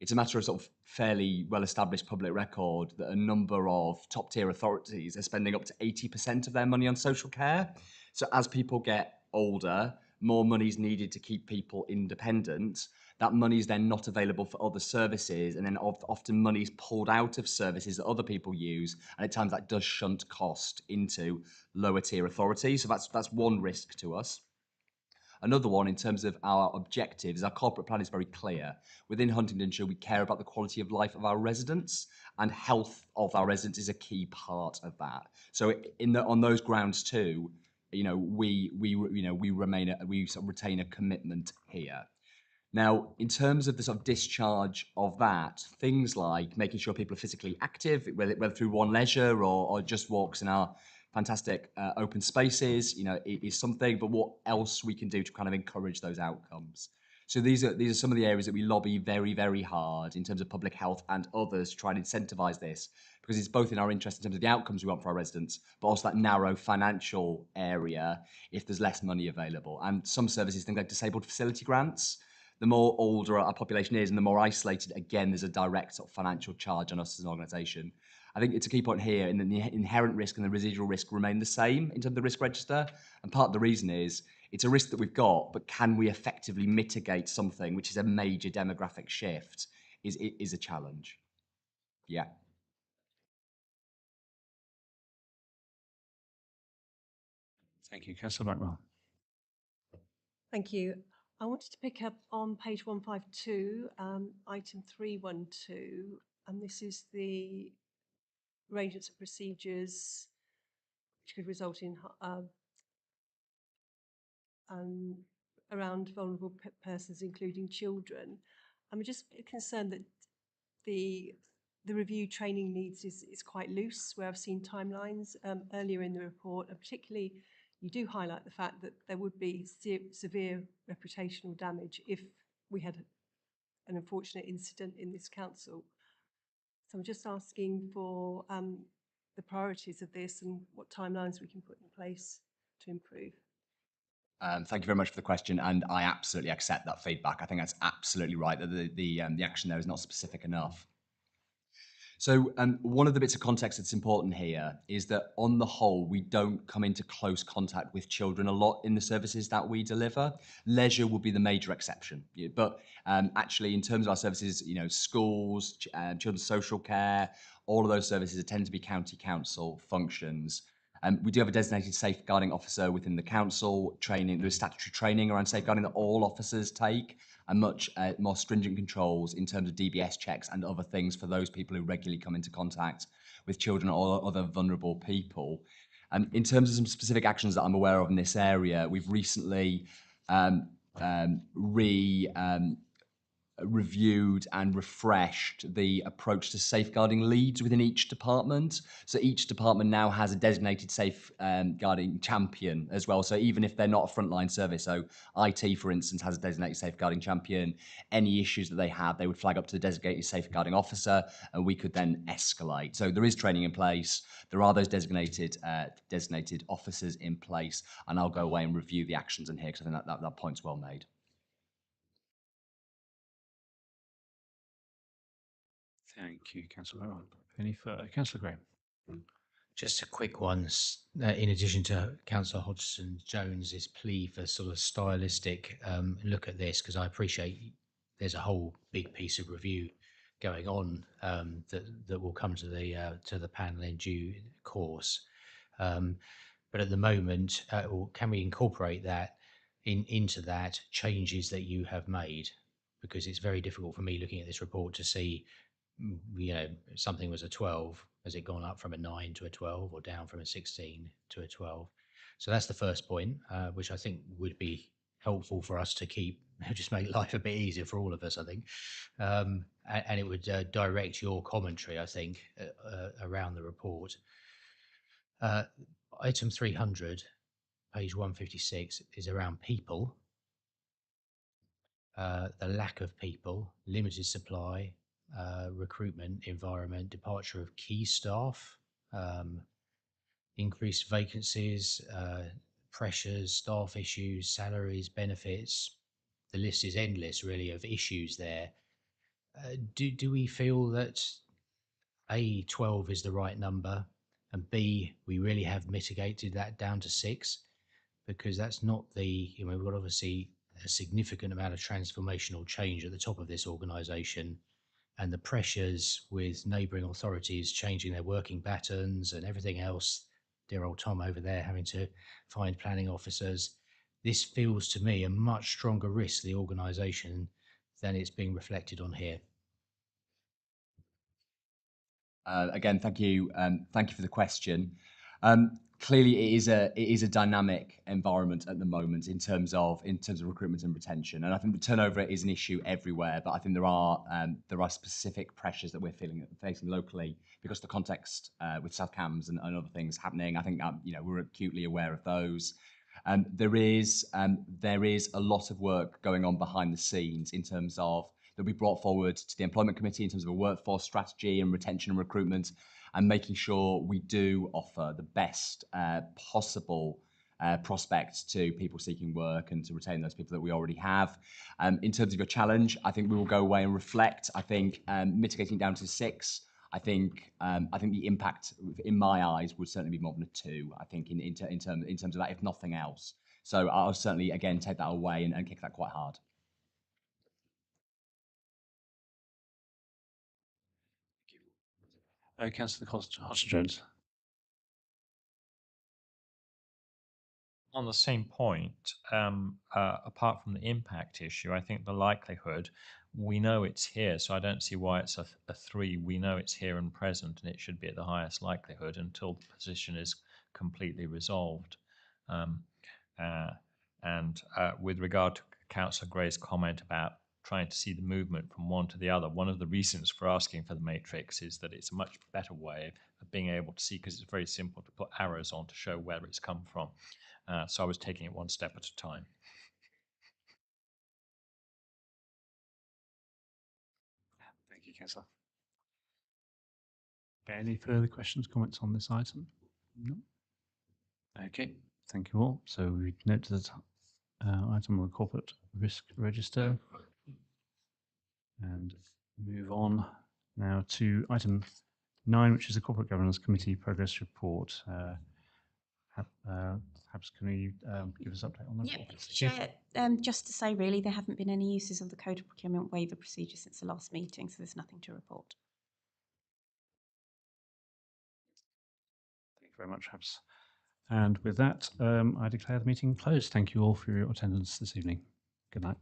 It's a matter of sort of fairly well-established public record that a number of top-tier authorities are spending up to 80% of their money on social care. So as people get older, more money is needed to keep people independent. That money is then not available for other services, and then often money is pulled out of services that other people use, and at times that does shunt cost into lower-tier authorities. So that's one risk to us. Another one, in terms of our objectives, our corporate plan is very clear. Within Huntingdonshire, we care about the quality of life of our residents, and health of our residents is a key part of that. So on those grounds too, we retain a commitment here. Now, in terms of the sort of discharge of that, things like making sure people are physically active, whether through One Leisure or just walks in our fantastic open spaces, it is something, but what else we can do to kind of encourage those outcomes. So these are some of the areas that we lobby very, very hard in terms of public health and others to try and incentivise this, because it's both in our interest in terms of the outcomes we want for our residents, but also that narrow financial area if there's less money available. And some services, things like disabled facility grants, the more older our population is and the more isolated, again, there's a direct sort of financial charge on us as an organisation. I think it's a key point here in that the inherent risk and the residual risk remain the same in terms of the risk register. And part of the reason is it's a risk that we've got, but can we effectively mitigate something which is a major demographic shift is a challenge. Yeah. Thank you. Councillor Blackwell. Thank you. I wanted to pick up on page 152, item 312, and this is the arrangements and procedures which could result in around vulnerable persons, including children. I'm just concerned that the review training needs is quite loose, where I've seen timelines earlier in the report, and particularly you do highlight the fact that there would be severe reputational damage if we had an unfortunate incident in this council. So I'm just asking for the priorities of this and what timelines we can put in place to improve. Thank you very much for the question, and I absolutely accept that feedback. I think that's absolutely right, that the action there is not specific enough. So one of the bits of context that's important here is that on the whole, we don't come into close contact with children a lot in the services that we deliver. Leisure will be the major exception. But actually, in terms of our services, schools, children's social care, all of those services tend to be county council functions. We do have a designated safeguarding officer within the council training. There's statutory training around safeguarding that all officers take, and much more stringent controls in terms of DBS checks and other things for those people who regularly come into contact with children or other vulnerable people. In terms of some specific actions that I'm aware of in this area, we've recently reviewed and refreshed the approach to safeguarding leads within each department. So each department now has a designated safeguarding champion as well. So even if they're not a frontline service, so IT, for instance, has a designated safeguarding champion, any issues that they have, they would flag up to the designated safeguarding officer, and we could then escalate. So there is training in place. There are those designated officers in place, and I'll go away and review the actions in here because I think that point's well made. Thank you, Councillor Owen. Any further? Councillor Graham. Just a quick one. In addition to Councillor Hodgson-Jones's plea for sort of stylistic look at this, because I appreciate there's a whole big piece of review going on that will come to the panel in due course. But at the moment, can we incorporate that into that changes that you have made? Because it's very difficult for me looking at this report to see, something was a 12, has it gone up from a 9 to a 12 or down from a 16 to a 12? So that's the first point, which I think would be helpful for us to keep, just make life a bit easier for all of us, I think. And it would direct your commentary, I think, around the report. Item 300, page 156, is around people. The lack of people, limited supply, recruitment environment, departure of key staff, increased vacancies, pressures, staff issues, salaries, benefits. The list is endless, really, of issues there. Do we feel that A, 12 is the right number, and B, we really have mitigated that down to 6? Because that's not we've got obviously a significant amount of transformational change at the top of this organisation, and the pressures with neighbouring authorities changing their working patterns and everything else. Dear old Tom over there having to find planning officers. This feels to me a much stronger risk to the organisation than it's being reflected on here. Again, thank you. Thank you for the question. Clearly, it is a dynamic environment at the moment in terms of recruitment and retention, and I think the turnover is an issue everywhere. But I think there are specific pressures that we're facing locally because the context with South Cambs and other things happening. I think we're acutely aware of those. There is a lot of work going on behind the scenes in terms of that we brought forward to the Employment Committee in terms of a workforce strategy and retention and recruitment, and making sure we do offer the best possible prospects to people seeking work and to retain those people that we already have. In terms of your challenge, I think we will go away and reflect. I think mitigating down to 6. I think the impact, in my eyes, would certainly be more than a 2. I think in terms of that, if nothing else. So I'll certainly again take that away and kick that quite hard. Councillor Hodgson-Jones. On the same point, apart from the impact issue, I think the likelihood, we know it's here, so I don't see why it's a 3. We know it's here and present, and it should be at the highest likelihood until the position is completely resolved. With regard to Councillor Gray's comment about trying to see the movement from one to the other, one of the reasons for asking for the matrix is that it's a much better way of being able to see, because it's very simple to put arrows on to show where it's come from. So I was taking it one step at a time. Thank you, Councillor. Any further questions, comments on this item? No. Okay, thank you all. So we note that item on the corporate risk register and move on now to item 9, which is the Corporate Governance Committee Progress Report. Perhaps can you give us an update on that? Yep, Chair, just to say really, there haven't been any uses of the Code of Procurement waiver procedure since the last meeting, so there's nothing to report. Thank you very much, Habs. And with that, I declare the meeting closed. Thank you all for your attendance this evening. Good night.